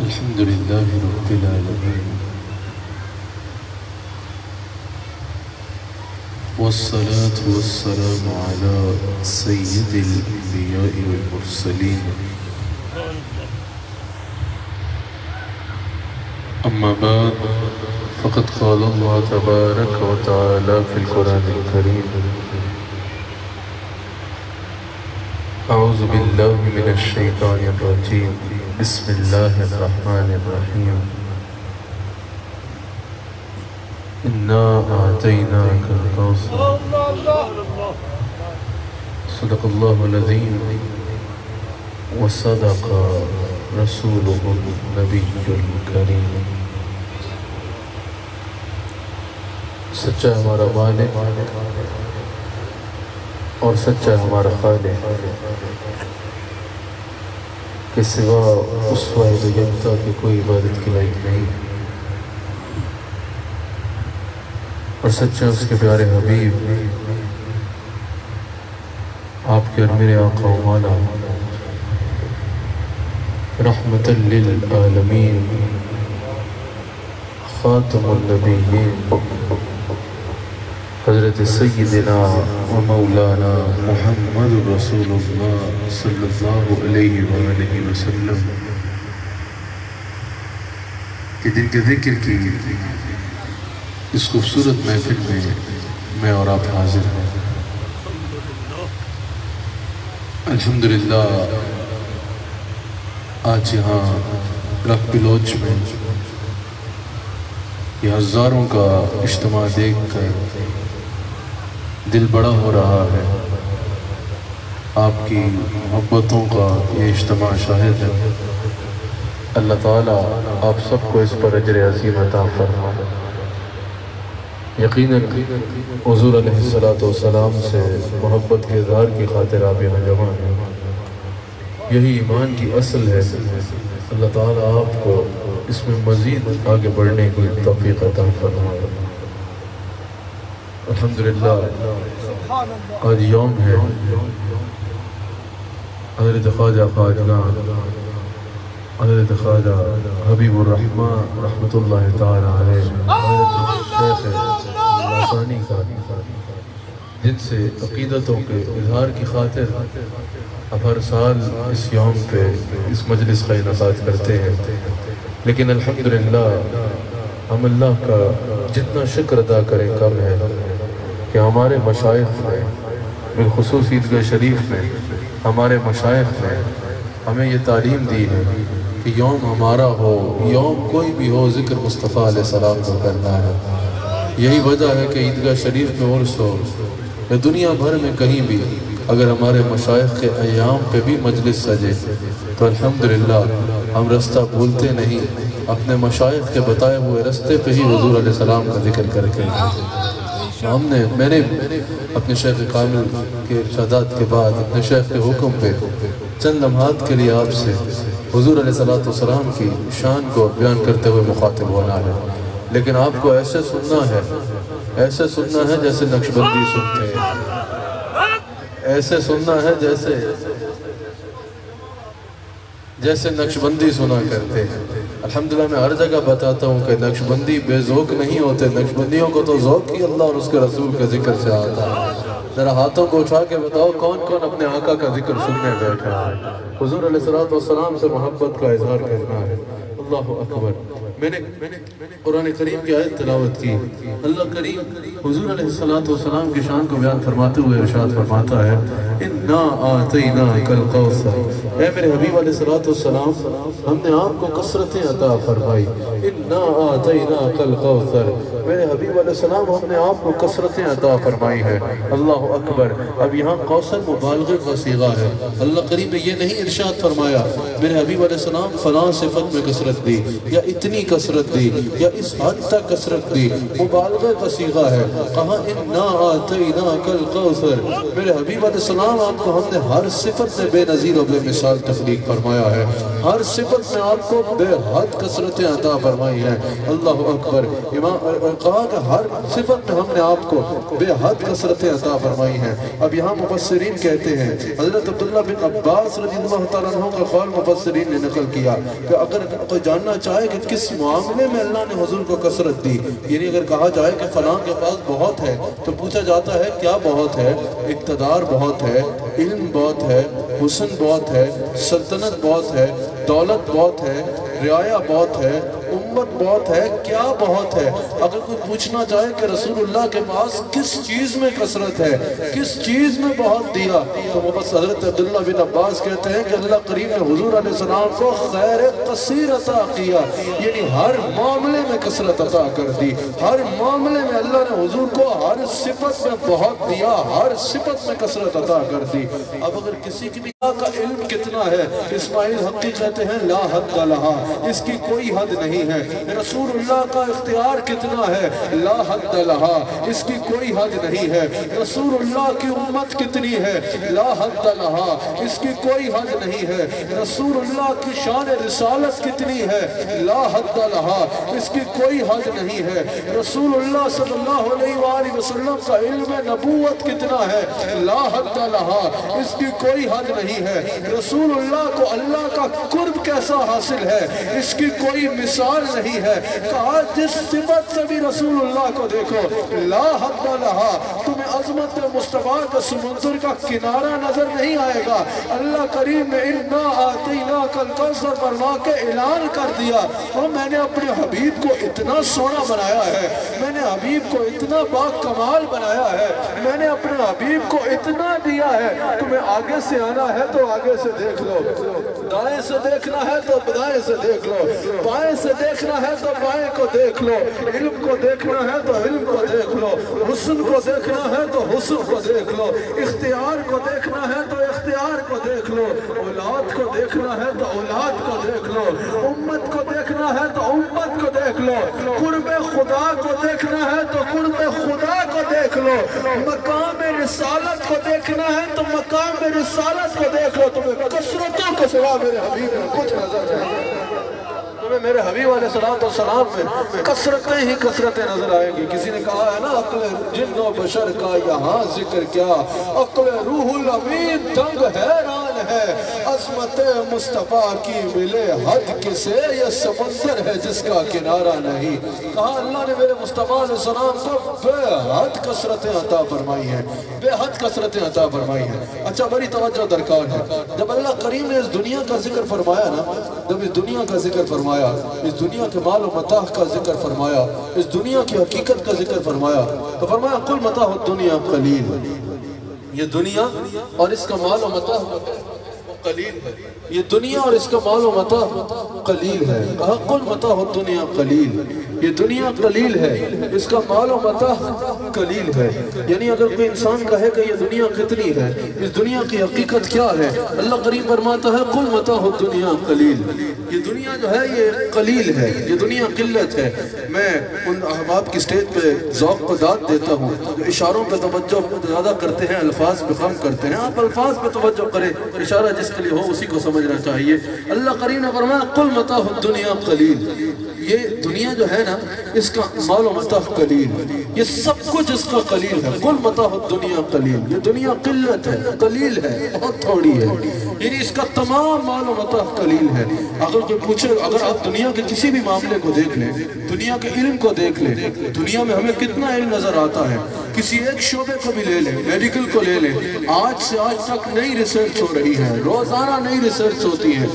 الحمد لله رب العالمين والصلاة والسلام على سيد الأنبياء والمرسلين أما بعد فقد قال الله تبارك وتعالى في القرآن الكريم أعوذ بالله من الشيطان الرجيم بسم الله الرحمن الرحيم إنا أعطيناك الكوثر صدق الله العظيم وصدق رسوله النبي الكريم سچا ہمارا مالک اور سچا ہمارا خالق کہ سوا اس واحد و یکتا کی کوئی عبادت کی لائق نہیں، اور سچا اس کے پیارے حبیب آپ کے اور میرے آقا و مولا رحمت للعالمین خاتم النبیین حضرت سیدنا و مولانا محمد رسول اللہ صلی اللہ علیہ وآلہ وسلم کہ جن کے ذکر کی اس خوبصورت محفل میں اور آپ حاضر ہیں۔ الحمدللہ آج یہاں رق بلوچ میں یہ ہزاروں کا اجتماع دیکھ کر دل بڑا ہو رہا ہے۔ آپ کی محبتوں کا یہ اجتماع شاہد ہے۔ اللہ تعالیٰ آپ سب کو اس پر اجر عظیم عطا فرمائے۔ یقیناً حضور علیہ السلام سے محبت کے اظہار کی خاطر آپ یہاں جمع ہیں، یہی ایمان کی اصل ہے۔ اللہ تعالیٰ آپ کو اس میں مزید آگے بڑھنے کی توفیق عطا فرمائے۔ الحمدللہ آج یوم ہے حضرت خواجہ خواجگان حضرت خواجہ حبیب الرحمن رحمت اللہ تعالیٰ علیہ شیخ لاسانی کا، جن سے عقیدتوں کے اظہار کی خاطر اب ہر سال اس یوم پہ اس مجلس کا انعقاد کرتے ہیں۔ لیکن الحمدللہ ہم اللہ کا جتنا شکر ادا کریں کم ہے کہ ہمارے مشائخ میں بالخصوص عیدگاہ شریف میں ہمارے مشائخ نے ہمیں یہ تعلیم دی ہے کہ یوم ہمارا ہو، یوم کوئی بھی ہو، ذکر مصطفیٰ علیہ السلام کو کرنا ہے۔ یہی وجہ ہے کہ عیدگاہ شریف میں عرس ہو یا دنیا بھر میں کہیں بھی اگر ہمارے مشائخ کے ایام پہ بھی مجلس سجے تو الحمدللہ ہم رستہ بھولتے نہیں، اپنے مشائخ کے بتائے ہوئے رستے پہ ہی حضور علیہ السلام کا ذکر کر کے میں نے اپنے شیخ کامل کے ارشادات کے بعد اپنے شیخ کے حکم پہ چند لمحات کے لیے آپ سے حضور علیہ السلام کی شان کو بیان کرتے ہوئے مخاطب ہونا ہے، لیکن آپ کو ایسے سننا ہے جیسے نقشبندی سنتے ہیں، ایسے سننا ہے جیسے نقشبندی سنا کرتے ہیں۔ الحمدللہ میں ہر جگہ بتاتا ہوں کہ نقشبندی بے ذوق نہیں ہوتے، نقشبندیوں کو تو ذوق ہی اللہ اور اس کے رسول کے ذکر سے آتا ہے۔ ذرا ہاتھوں کو اٹھا کے بتاؤ کون کون اپنے آقا کا ذکر سننے بیٹھا ہے، حضور علیہ السلام سے محبت کا اظہار کرنا ہے۔ اللہ اکبر۔ میں نے قرآن کریم کی آیت تلاوت کی، اللہ کریم حضور علیہ السلام کی شان کو بیان فرماتے ہوئے ارشاد فرماتا ہے اِنَّا آتَيْنَاكَ الْقَوْثَرَ، اے میرے حبیب علیہ السلام ہم نے آپ کو کثرتیں عطا فرمائی۔ اِنَّا آتَيْنَاكَ الْقَوْثَرَ، میرے حبیب علیہ السلام ہم نے آپ کو کثرتیں عطا فرمائی ہے۔ اللہ اکبر۔ اب یہاں کوثر مبالغے کا صیغہ ہے، اللہ کریم نے یہ نہیں ارشاد فرمایا میرے حبیب علیہ السلام فلاں صفت میں کثرت دی یا اتنی کثرت دی یا اس حد تک کثرت دی، مبالغہ کا صیغہ ہے. کہا اِنَّا آتَيْنَاكَ الْكَوْثَرَ. میرے حبیب علیہ السلام آپ کو ہم نے ہر صفت میں بے نظیر و بے مثال تخلیق فرمایا ہے، ہر صفت میں آپ کو بے حد کثرتیں عطا فرمائی ہیں. اللہ اکبر. کہا کہ ہر صفت میں ہم نے آپ کو بے حد کثرتیں عطا فرمائی ہیں. اب یہاں مفسرین کہتے ہیں، حضرت عبداللہ بن عباس رضی اللہ تعالیٰ عنہ کا قول مفسرین نے نقل کیا کہ اگر کوئی جاننا چاہے کہ کس معاملے میں اللہ نے حضور کو کثرت دی، یعنی اگر کہا جائے کہ فلاں کے پاس بہت ہے تو پوچھا جاتا ہے کیا بہت ہے؟ اقتدار بہت ہے، علم بہت ہے، حسن بہت ہے، سلطنت بہت ہے، دولت بہت ہے، رعایا بہت ہے، امت بہت ہے، کیا بہت ہے؟ اگر کوئی پوچھنا چاہے کہ رسول اللہ کے پاس کس چیز میں کثرت ہے، کس چیز میں بہت دیا، تو بس حضرت عبداللہ بن عباس کہتے ہیں کہ اللہ کریم نے حضور علیہ السلام کو خیر قصیر عطا کیا، یعنی ہر معاملے میں کثرت عطا کر دی. ہر معاملے میں اللہ نے حضور کو ہر صفت میں بہت دیا، ہر صفت میں کثرت عطا کر دی. اب اگر کسی کی بھی کا علم کتنا ہے، اسماعیل حقی کہتے ہیں لا حد لہا، اس کی کوئی حد نہیں ہے. رسول اللہ کا اختیار کتنا ہے، لا حد لہا، اس کی کوئی حد نہیں ہے. رسول اللہ کی امت کتنی ہے، لا حد لہا، اس کی کوئی حد نہیں ہے. رسول اللہ کی شان رسالت کتنی ہے، لا حد لہا، اس کی کوئی حد نہیں ہے. رسول اللہ صلی اللہ علیہ وآلہ وسلم کا علم نبوت کتنا ہے، لا حد لہا، اس کی کوئی حد نہیں ہے. رسول اللہ کو اللہ کا قرب کیسا حاصل ہے، اس کی کوئی مثال نہیں ہے. کہا جس صفت سے بھی رسول اللہ کو دیکھو، لا حد لہا، تمہیں عظمت مصطفیٰ کا سمندر کا کنارہ نظر نہیں آئے گا. اللہ کریم نے اِنَّا آتَيْنَاكَ الْكَوْثَرَ فرما کے اعلان کر دیا، اور میں نے اپنے حبیب کو اتنا سونا بنایا ہے، میں نے حبیب کو اتنا با کمال بنایا ہے، میں نے اپنے حبیب کو اتنا دیا ہے. تمہیں آگے سے آنا ہے تو آگے سے دیکھ لو، دائیں سے دیکھنا ہے تو دائیں سے دیکھ لو، بائیں سے دیکھنا ہے تو بائیں کو دیکھ لو، علم کو دیکھنا ہے تو علم کو دیکھ لو، حسن کو دیکھنا ہے تو حسن کو دیکھ لو، اختیار کو دیکھنا ہے تو اختیار کو دیکھ لو، اولاد کو دیکھنا ہے تو اولاد کو دیکھ لو، امت کو دیکھنا ہے تو امت کو دیکھ لو، قرب خدا کو دیکھنا ہے تو قرب خدا کو دیکھ لو، مقام رسالت کو دیکھنا ہے تو مقام رسالت کو دیکھ لو. تمہیں کثرتوں کے سوا میرے حبیب میں کچھ نظر نہیں، تمہیں میرے حبیب علیہ السلام میں کثرتیں ہی کثرتیں نظر آئیں گی. کسی نے کہا ہے نا عقل جن و بشر کا یہاں ذکر کیا، عقل روح الامین دنگ حیران ہے، عظمت مصطفیٰ کی ملے حد کسے، یہ سمندر ہے جس کا کنارہ نہیں. کہا اللہ نے میرے مصطفیٰ علیہ السلام کو بے حد کثرتیں عطا فرمائی ہیں، بے حد کثرتیں عطا فرمائی ہیں. اچھا بڑی توجہ درکار ہے، جب اللہ کریم نے اس دنیا کا ذکر فرمایا نا، جب اس دنیا کا ذکر فرمایا، اس دنیا کے مال و متاع کا ذکر فرمایا، اس دنیا کی حقیقت کا ذکر فرمایا، تو فرمایا قل متاع الدنیا قلیل، یہ دنیا اور اس کا مال و متاع قلیل ہے، یہ دنیا اور اس کا مال و متاع قلیل ہے. کہا قل متاع الدنیا قلیل، یہ دنیا قلیل ہے، اس کا مال و متاع قلیل ہے. یعنی اگر کوئی انسان کہے کہ یہ دنیا کتنی ہے، اس دنیا کی حقیقت کیا ہے، اللہ قریب فرماتا ہے قل متاع الدنیا قلیل، یہ دنیا جو ہے یہ قلیل ہے، یہ دنیا قلت ہے. میں ان احباب کی سٹیج پہ ذوق کو داد دیتا ہوں جو اشاروں پہ توجہ زیادہ کرتے ہیں، الفاظ پہ کم کرتے ہیں. آپ الفاظ پہ توجہ کریں، اشارہ جس کے لیے ہو اسی کو سمجھنا چاہیے. اللہ کریم نے فرمایا قل متاع الدنیا قلیل، یہ دنیا جو ہے نا اس کا مال و متاع قلیل، یہ سب کچھ اس کا قلیل ہے. قل متاع الدنیا قلیل، یہ دنیا قلت ہے، قلیل ہے، بہت تھوڑی ہے، یعنی اس کا تمام مال و متاع قلیل ہے. اگر کوئی پوچھے، اگر آپ دنیا کے کسی بھی معاملے کو دیکھ لیں، دنیا کے علم کو دیکھ لیں، دنیا میں ہمیں کتنا علم نظر آتا ہے. کسی ایک شعبے کو بھی لے لیں، میڈیکل کو لے لیں، آج سے آج تک نئی ریسرچ ہو رہی ہے، روزانہ نئی ریسرچ ہوتی ہے.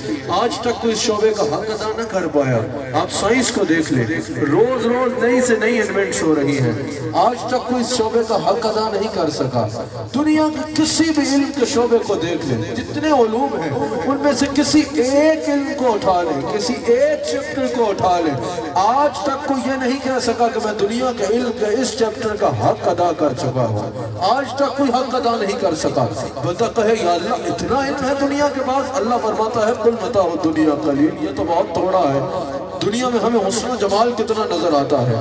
آج تک کوئی شعبے کا حق ادا نہ کر پایا. آپ سائنس کو دیکھ لیں، روز روز نئی سے نئی انوینٹس ہو رہی ہیں، آج تک کوئی شعبے کا حق ادا نہیں کر سکا. دنیا کے کسی بھی علم کے شعبے کو دیکھ لیں، جتنے علوم ہیں ان میں سے کسی ایک علم کو اٹھا لیں، کسی ایک چیپٹر کو اٹھا لیں، آج تک کوئی یہ نہیں کہہ سکا کہ میں دنیا کے علم کے اس چیپٹر کا حق ادا کر چکا ہوں. آج تک کوئی حق ادا نہیں کر سکا. بتا کہے یا اللہ اتنا علم ہے دنیا کے پاس، اللہ فرماتا ہے قل متاع الدنیا قلیل، یہ تو بہت تھوڑا ہے. دنیا میں ہمیں حسن و جمال کتنا نظر آتا ہے،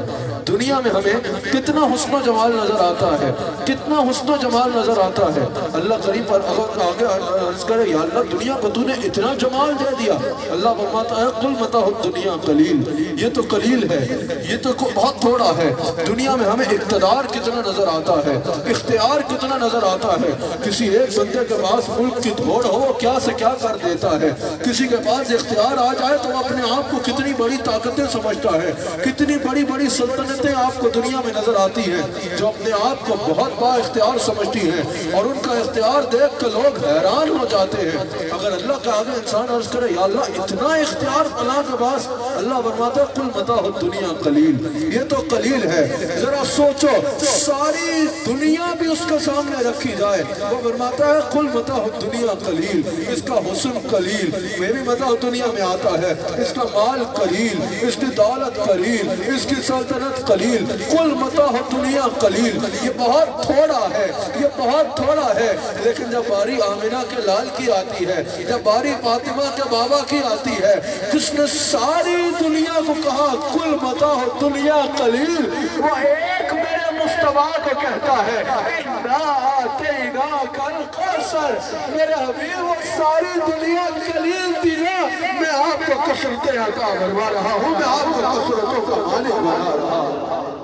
دنیا میں ہمیں کتنا حسن و جمال نظر آتا ہے، کتنا حسن و جمال نظر آتا ہے۔ اللہ کریم پر اگر آگے عرض کرے یا اللہ دنیا کو تو نے اتنا جمال دے دیا، اللہ فرماتا ہے قل متاع الدنیا قلیل، یہ تو قلیل ہے، یہ تو بہت تھوڑا ہے۔ دنیا میں ہمیں اقتدار کتنا نظر آتا ہے، اختیار کتنا نظر آتا ہے۔ کسی ایک بندے کے پاس ملک کی دھوڑ ہو وہ کیا سے کیا کر دیتا ہے، کسی کے پاس اختیار آ جائے تو وہ اپنے آپ کو کتنی بڑی طاقتیں سمجھتا ہے، کتنی بڑی بڑی سلطنتیں آپ کو دنیا میں نظر آتی ہیں جو اپنے آپ کو بہت با اختیار سمجھتی ہیں، اور ان کا اختیار دیکھ کے لوگ حیران ہو جاتے ہیں۔ اگر اللہ کے آگے انسان عرض کرے یا اللہ اتنا اختیار فلاں کے پاس، اللہ فرماتا ہے قل متاع الدنیا قلیل، یہ تو قلیل ہے۔ ذرا سوچو ساری دنیا بھی اس کے سامنے رکھی جائے، وہ فرماتا ہے قل متاع الدنیا قلیل، اس کا حسن قلیل، میری متاع دنیا میں آتا ہے، اس کا مال قلیل، اس کی دولت قلیل، اس کی سلطنت قلیل، قل متاع الدنیا قلیل، یہ بہت تھوڑا ہے، یہ بہت تھوڑا ہے۔ لیکن جب باری آمنہ کے لال کی آتی ہے، جب باری فاطمہ کے بابا کی آتی ہے، جس نے ساری دنیا کو کہا قل متاع الدنیا قلیل، وہ ایک میرے مصطفیٰ کو کہتا ہے اِنَّا آتَيْنَاكَ الْقَوْثَرَ، میرے حبیب وہ ساری دنیا قلیل تھی نا، میں آپ کو کثرتیں عطا فرما رہا ہوں، میں آپ کو کثرتوں کا مالک بنا رہا ہوں۔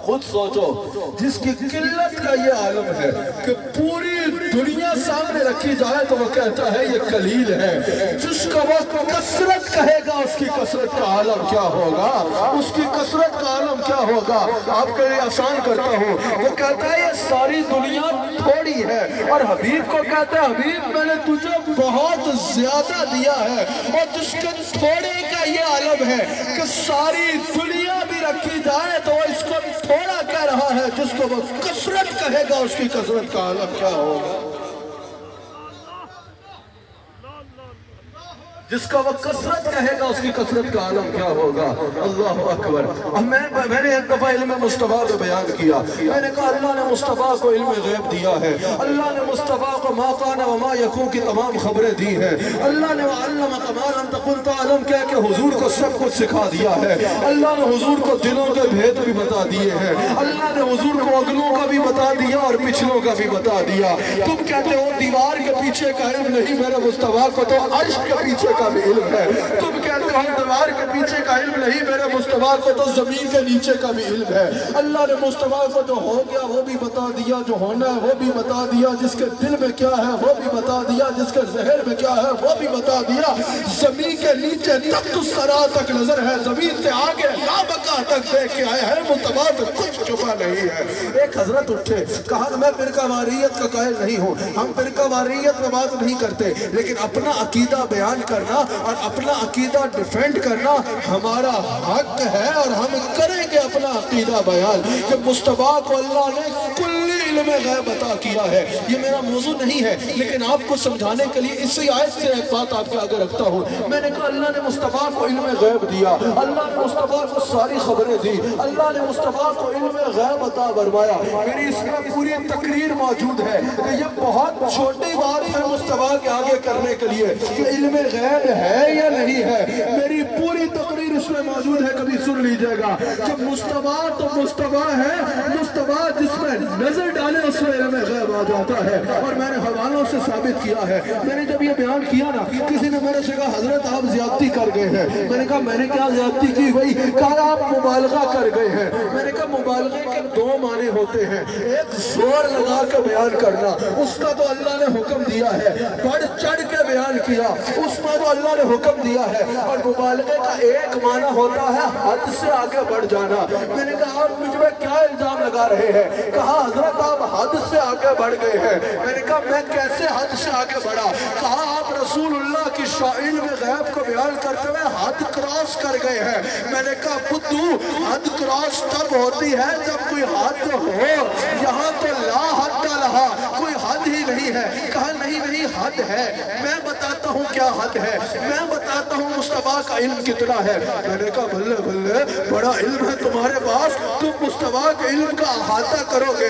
خود سوچو جس کی قلت کا یہ عالم ہے کہ پوری دنیا سامنے رکھی جائے تو وہ کہتا ہے یہ قلیل ہے، جس کا وہ کثرت کہے گا اس کی کثرت کا عالم کیا ہوگا، اس کی کثرت کا عالم کیا ہوگا۔ آپ کے لیے آسان کرتا ہوں، وہ کہتا ہے یہ ساری دنیا تھوڑی ہے، اور حبیب کو کہتا ہے حبیب میں نے تجھے بہت زیادہ دیا ہے، اور جس کے تھوڑے کا یہ عالم ہے کہ ساری دنیا بھی رکھی جائے تو وہ اس کو تھوڑا کہہ رہا ہے، جس کو وہ کثرت کہے گا اس کی کثرت کا عالم کیا ہوگا، جس کا وہ کثرت کہے گا اس کی کثرت کا عالم کیا ہوگا۔ اللہ اکبر۔ میں نے ایک دفعہ علم مصطفیٰ کو بیان کیا، میں نے کہا اللہ نے مصطفیٰ کو علم غیب دیا ہے، اللہ نے مصطفیٰ کو ما کان وما یکون کی تمام خبریں دی ہیں، اللہ نے وَعَلَّمَكَ مَا لَمْ تَكُنْ تَعْلَمْ کہہ کے حضور کو سب کچھ سکھا دیا ہے، اللہ نے حضور کو دلوں کے بھید بھی بتا دیے ہیں، اللہ نے حضور کو اگلوں کا بھی بتا دیا اور پچھلوں کا بھی بتا دیا۔ تم کہتے ہو دیوار کے پیچھے کا علم نہیں، میرے مصطفیٰ کو تو عرش کے پیچھے کا بھی علم ہے۔ تم کہتے ہو دیوار کے پیچھے کا علم نہیں، میرے مصطفیٰ کو تو زمین کے نیچے کا بھی علم ہے۔ اللہ نے مصطفیٰ کو جو ہو گیا وہ بھی بتا دیا، جو ہونا ہے وہ بھی بتا دیا، جس کے دل میں کیا ہے وہ بھی بتا دیا، جس کے ذہن میں کیا ہے وہ بھی بتا دیا۔ زمین کے نیچے تخت الثری تک نظر ہے، زمین سے آگے لامکہ تک دیکھ کے آئے ہیں، مصطفیٰ سے کچھ چھپا نہیں ہے۔ ایک حضرت اٹھے کہا میں فرقہ واریت کا قائل نہیں ہوں، ہم فرقہ واریت میں بات نہیں کرتے، لیکن اپنا عقیدہ بیان کرنا اور اپنا عقیدہ ڈیفینڈ کرنا ہمارا حق ہے، اور ہم کریں گے اپنا عقیدہ بیان کہ مصطفیٰ کو اللہ نے کلی علم غیب عطا کیا ہے۔ یہ میرا موضوع نہیں ہے، لیکن آپ کو سمجھانے کے لیے اسی آیت سے ایک بات آپ کے آگے رکھتا ہوں۔ میں نے کہا اللہ نے مصطفیٰ کو علم غیب دیا، اللہ نے مصطفیٰ کو ساری خبریں دی، اللہ نے مصطفیٰ کو علم غیب عطا فرمایا۔ میری اس میں پوری تقریر موجود ہے کہ یہ بہت چھوٹی بات ہے مصطفیٰ کے آگے کرنے کے لیے کہ علم غیب ہے یا نہیں ہے، میری پوری تقریر اس میں موجود ہے، کبھی سن لیجئے گا کہ مصطفیٰ تو مصطفیٰ ہے، مصطفیٰ جس میں نظر ڈالے اس میں علم غیب آ جاتا ہے، اور میں نے حوالوں سے ثابت کیا ہے۔ میں نے جب یہ بیان کیا نا، کسی نے میرے سے کہا حضرت آپ زیادتی کر گئے ہیں، میں نے کہا میں نے کیا زیادتی کی بھائی، کہا آپ مبالغہ کر گئے ہیں۔ میں نے کہا مبالغے کے دو معنی ہوتے ہیں، ایک زور لگا کے بیان کرنا، اس کا تو اللہ نے حکم دیا ہے، بڑھ چڑھ کے بیان کیا، اس میں تو اللہ نے حکم دیا ہے، اور مبالغے کا ایک معنی ہوتا ہے حد سے آگے بڑھ جانا۔ میں نے کہا آپ مجھ میں کیا الزام لگا رہے ہیں، کہا حضرت آپ حد سے آگے بڑھ گئے ہیں۔ میں نے کہا میں کیسے حد سے آگے بڑھا، کہا آپ رسول اللہ کی علم غیب کو بیان کرتے ہوئے حد کراس کر گئے ہیں۔ میں نے کہا بدھو حد کراس تب ہوتی ہے جب کوئی حد ہو، یہاں تو لا حد لہا، کوئی حد ہی نہیں ہے۔ کہا نہیں نہیں حد ہے، میں بتاتا ہوں کیا حد ہے، میں بتاتا ہوں مصطفیٰ کا علم کتنا ہے۔ میں نے کہا بھلے بھلے بڑا علم ہے تمہارے پاس، تم مصطفیٰ کے علم کا احاطہ کرو گے،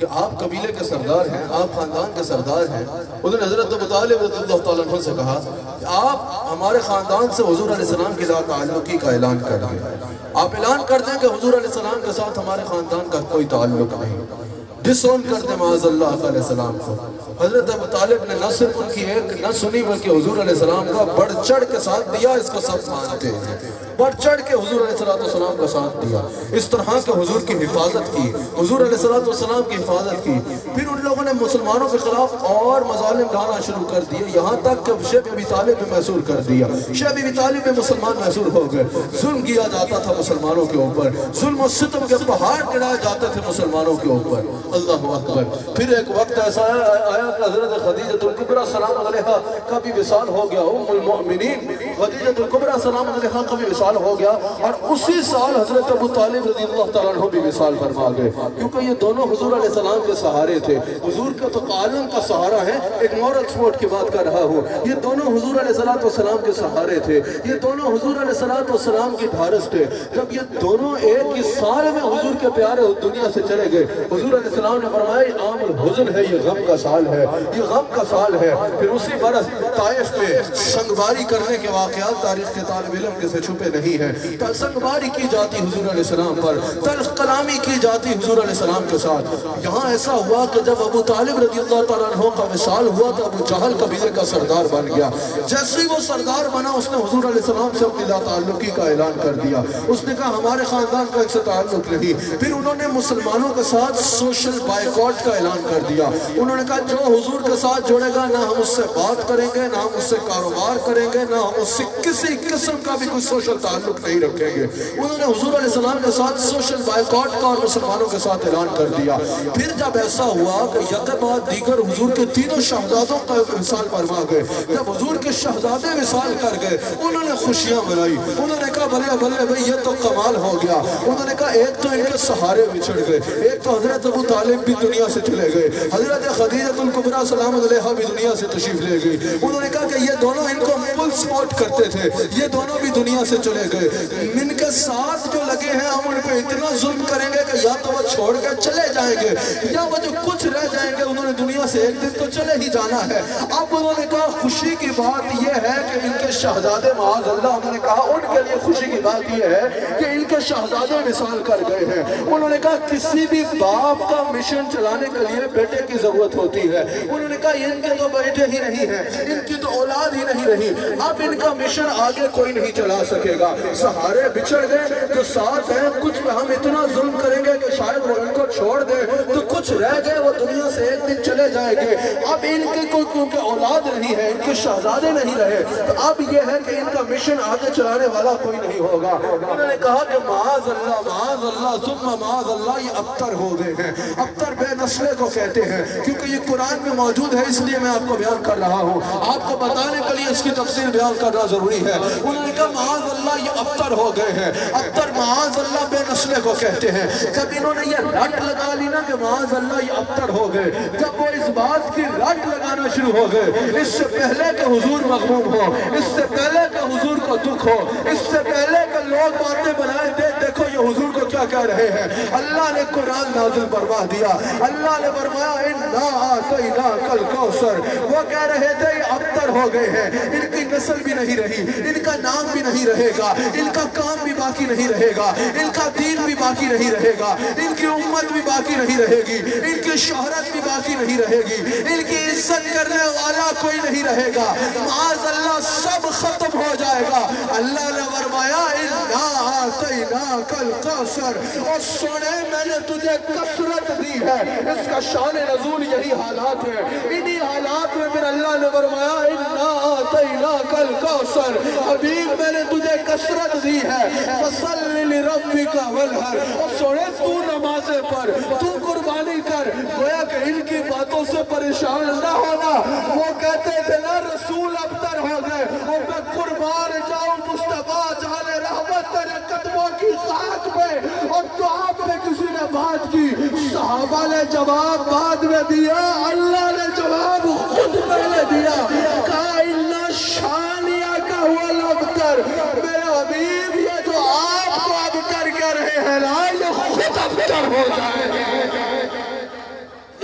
کہ آپ قبیلے کے سردار ہیں، آپ خاندان کے سردار ہیں. انہوں نے حضرت ابو طالب رضی اللہ تعالیٰ عنہ سے کہا کہ آپ ہمارے خاندان سے حضور علیہ السلام کی لا تعلقی کا اعلان کر دیں. آپ اعلان کر دیں کہ حضور علیہ السلام کے ساتھ ہمارے خاندان کا کوئی تعلق نہیں. ڈس اون کر دیں معاذ اللہ علیہ السلام کو. حضرت ابو طالب نے نہ صرف ان کی ایک نہ سنی بلکہ حضور علیہ السلام کا بڑھ چڑھ کے ساتھ دیا. اس کو سب مانتے ہیں. بڑھ چڑھ کے حضور علیہ السلام کا ساتھ دیا. اس طرح کے حضور کی حفاظت کی، حضور علیہ السلام کی حفاظت کی. پھر ان لوگوں نے مسلمانوں کے خلاف اور مظالم ڈھانا شروع کر دیے، یہاں تک کہ شیخ ابی طالب میں محصور کر دیا. شیخ ابی طالب میں مسلمان محصور ہو گئے. ظلم کیا جاتا تھا مسلمانوں کے اوپر، ظلم و ستم کے پہاڑ گرائے جاتے تھے مسلمانوں کے اوپر. اللہ اکبر. پھر ایک وقت ایسا آیا کہ حضرت خدیجہ الکبریٰ سلام علیہا کا بھی وصال ہو گیا. ام المؤمنین خدیجہ الکبریٰ سلام علیہا کا بھی وصال ہو گیا، اور اسی سال حضرت ابو طالب رضی اللہ تعالیٰ عنہ بھی وصال فرما گئے. کیونکہ یہ دونوں حضور علیہ السلام کے سہارے تھے. حضور کا تو عالم کا سہارا ہے. ایک مورل سپورٹ کی بات کر رہا ہوں. یہ دونوں حضور علیہ السلام کے سہارے تھے. یہ دونوں حضور علیہ السلام کی ڈھارس تھے. جب یہ دونوں ایک ہی سال میں حضور کے پیارے دنیا سے چلے گئے، حضور علیہ السلام نے فرمایا عام الحزن ہے، یہ غم کا سال ہے، یہ غم کا سال ہے. پھر اسی برس طائف میں سنگباری کرنے کے واقعات تاریخ کے طالب علم کے سے چھپے نہیں ہیں. سنگباری کی جاتی حضور علیہ السلام پر، تلخ کلامی کی جاتی حضور علیہ السلام کے ساتھ. یہاں ایسا ہوا کہ جب ابو طالب رضی اللہ تعالیٰ عنہ کا وصال ہوا تو ابو جہل قبیلے کا سردار بن گیا. جیسے ہی وہ سردار بنا، اس نے حضور علیہ السلام سے اپنی لا تعلقی کا اعلان کر دیا. اس نے کہا ہمارے خاندان کا ان سے تعلق نہیں. پھر انہوں نے مسلمانوں کے ساتھ سوشل بائیکاٹ کا اعلان کر دیا. انہوں نے کہا جو حضور کے ساتھ جڑے گا نہ ہم اس سے بات کریں گے، نہ ہم اس سے کاروبار کریں گے، نہ ہم اس سے کسی قسم کا بھی کوئی سوشل تعلق نہیں رکھیں گے. انہوں نے حضور علیہ السلام کے ساتھ سوشل بائیکاٹ کا اور مسلمانوں کے ساتھ اعلان کر دیا. پھر جب ایسا ہوا کہ یک بعد دیگر حضور کے تینوں شہزادوں کا وصال فرما گئے. جب حضور کے شہزادے وصال کر گئے، انہوں نے خوشیاں منائی. انہوں نے کہا بھلے بھلے بھئی یہ تو کمال ہو گیا. انہوں نے کہا ایک تو ان کے سہارے بچھڑ گئے، ایک تو حضرت ابو طالب بھی دنیا سے چلے گئے، حضرت خدیجہ الکبریٰ سلام علیہا بھی دنیا سے تشریف لے گئی. انہوں نے کہا کہ یہ دونوں ان کو فل سپورٹ کرتے تھے، یہ دونوں بھی دنیا سے چلے گئے. ان کے ساتھ جو لگے ہیں ہم ان پہ اتنا ظلم کریں گے کہ یا تو وہ چھوڑ کے چلے جائیں گے یا وہ جو کچھ رہ جائیں گے. انہوں نے دنیا سے ایک دن تو چلے ہی جانا ہے. اب انہوں نے کہا خوشی کی بات یہ ہے کہ ان کے شہزادے معاذ اللہ، انہوں نے کہا ان کے لیے خوشی کی بات یہ ہے کہ ان کے شہزادے وصال کر گئے ہیں. انہوں نے کہا کسی بھی باپ کا مشن چلانے کے لیے بیٹے کی ضرورت ہوتی ہے. انہوں نے کہا ان کے تو بیٹے ہی نہیں ہیں، ان کی تو اولاد ہی نہیں رہی، اب ان کا مشن آگے کوئی نہیں چلا سکے گا. سہارے بچھڑ گئے تو ساتھ ہیں، کچھ پہ ہم اتنا ظلم کریں گے کہ شاید وہ ان کو چھوڑ دیں، تو کچھ رہ گئے وہ دنیا سے ایک دن چلے جائیں گے. اب ان کے کوئی کیونکہ اولاد نہیں ہے، ان کے شہزادے نہیں رہے، تو اب یہ ہے کہ ان کا مشن آگے چلانے والا کوئی نہیں ہوگا. انہوں نے کہا کہ معاذ اللہ ثم معاذ اللہ، یہ ابتر ہو گئے ہیں. ابتر بے نسلے کو کہتے ہیں کیونکہ یہ قرآن میں موجود ہے، اس لیے میں آپ کو بیان کر رہا ہوں. آپ کو بتانے کے لیے اس کی تفصیل بیان کرنا ضروری ہے. انہوں نے کہا معاذ اللہ یہ ابتر ہو گئے ہیں. ابتر معاذ اللہ بے نسلے کو کہتے ہیں. جب انہوں نے یہ رٹ لگا لی نا کہ معاذ اللہ یہ ابتر ہو گئے، جب وہ اس بات کی رٹ لگانا شروع ہو گئے، اس سے پہلے کہ حضور مغموم ہو، اس سے پہلے کہ حضور کو دکھ ہو، اس سے پہلے کہ لوگ باتیں بنائیں دیکھو یہ حضور کو کیا کہہ رہے ہیں. اللہ نے قرآن نازل فرما دیا. اللہ نے فرمایا اِنَّا آتَيْنَاكَ الْكَوْثَرَ. وہ کہہ رہے تھے یہ ابتر ہو گئے ہیں، ان کی نسل بھی نہیں رہی، ان کا نام بھی نہیں رہے گا، ان کا کام بھی باقی نہیں رہے گا، ان کا دین بھی باقی نہیں رہے گا، ان کی امت بھی باقی نہیں رہے گی، ان کی شہرت بھی باقی نہیں رہے گی، ان کی عزت کرنے والا کوئی نہیں رہے گا. معاذ اللہ سب ختم ہو جائے گا. اللہ نے فرمایا اِنَّا آتَيْنَاكَ الْكَوْثَرَ. اور سنے میں نے تجھے کثرت دی ہے. اس کا شان نزول یہی حالات ہے. انہی حالات میں پھر اللہ نے فرمایا اِنَّا آتَيْنَاكَ الْكَوْثَرَ. حبیب میں نے تجھے کثرت دی ہے. فَصَلِّ لِرَبِّكَ وَانْحَرْ. اور سنے تو نمازیں پڑھ، تو قربانی کر. گویا کہ ان کی باتوں سے پریشان نہ ہونا. وہ کہتے تھے نا رسول ابتر ہو گئے اور میں قربان جاؤں مصطفیٰ جان رحمت تیرے قدموں کی خاک پہ. اور تو آپ نے کسی نے بات کی، صحابہ نے جواب بعد میں دیا، اللہ نے جواب خود پہلے دیا. کہا اِنَّا شَانِيَكَ هُوَ الْأَبْتَرُ. میرے حبیب یہ جو آپ کو ابتر کہہ رہے ہیں نا، یہ خود ابتر ہو جائے.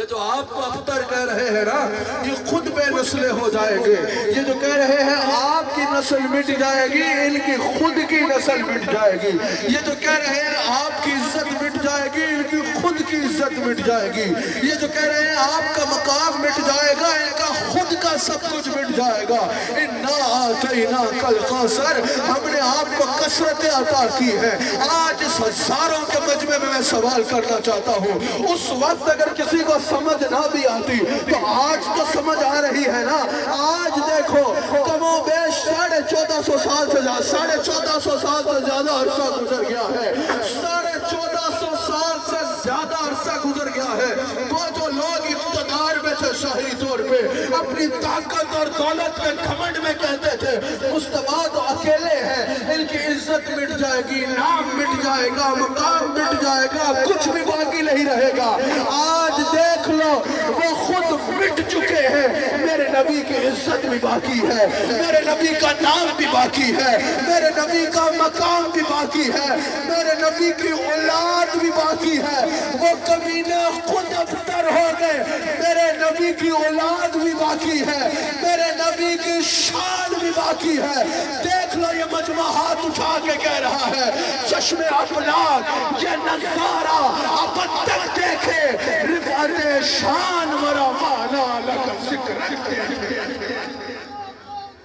یہ جو آپ کو اختر کہہ رہے ہیں نا، یہ خود بے نسلیں ہو جائیں گے. یہ جو کہہ رہے ہیں آپ کی نسل مٹ جائے گی، ان کی خود کی نسل مٹ جائے گی. یہ جو کہہ رہے ہیں آپ کی عزت مٹ جائے گی، ان کی خود کی عزت مٹ جائے گی. یہ جو کہہ رہے ہیں آپ کا مقام مٹ جائے گا، ان کا خود کا سب کچھ مٹ جائے گا. اِنَّا آتَيْنَاكَ الْكَوْثَرَ، ہم نے آپ کو کثرت عطا کی ہے. آج اس ہزاروں کے مجمع میں سوال کرنا چاہتا ہوں، اس وقت اگر کسی کو سمجھ نہ بھی آتی تو آج تو سمجھ آ رہی ہے نا. آج دیکھو کم و بیش 1450 سال سے زیادہ 1450 سال سے زیادہ عرصہ گزر گیا ہے. 1450 سال سے زیادہ عرصہ گزر گیا ہے. وہ جو لوگ اقتدار میں تھے شاہی طور پہ، اپنی طاقت اور دولت میں گھمنڈ میں کہتے تھے مصطفیٰ تو اکیلے ہیں، ان کی عزت مٹ جائے گی، نام مٹ جائے گا، مقام مٹ جائے گا، کچھ بھی باقی نہیں رہے گا. آج دیکھ لو وہ خود مٹ چکے ہیں. میرے نبی کی عزت بھی باقی ہے، میرے نبی کا نام بھی باقی ہے، میرے نبی کا مقام بھی باقی ہے، میرے نبی کی اولاد بھی باقی ہے. وہ کمینے خود اختر ہو گئے، میرے نبی کی اولاد بھی باقی ہے، میرے نبی کی شان بھی باقی ہے. دیکھ لو یہ مجمع ہاتھ اٹھا کے کہہ رہا ہے چشم افلاک یہ نظارہ اب تک دیکھے رفعت شان ورا مانا لکا ذکر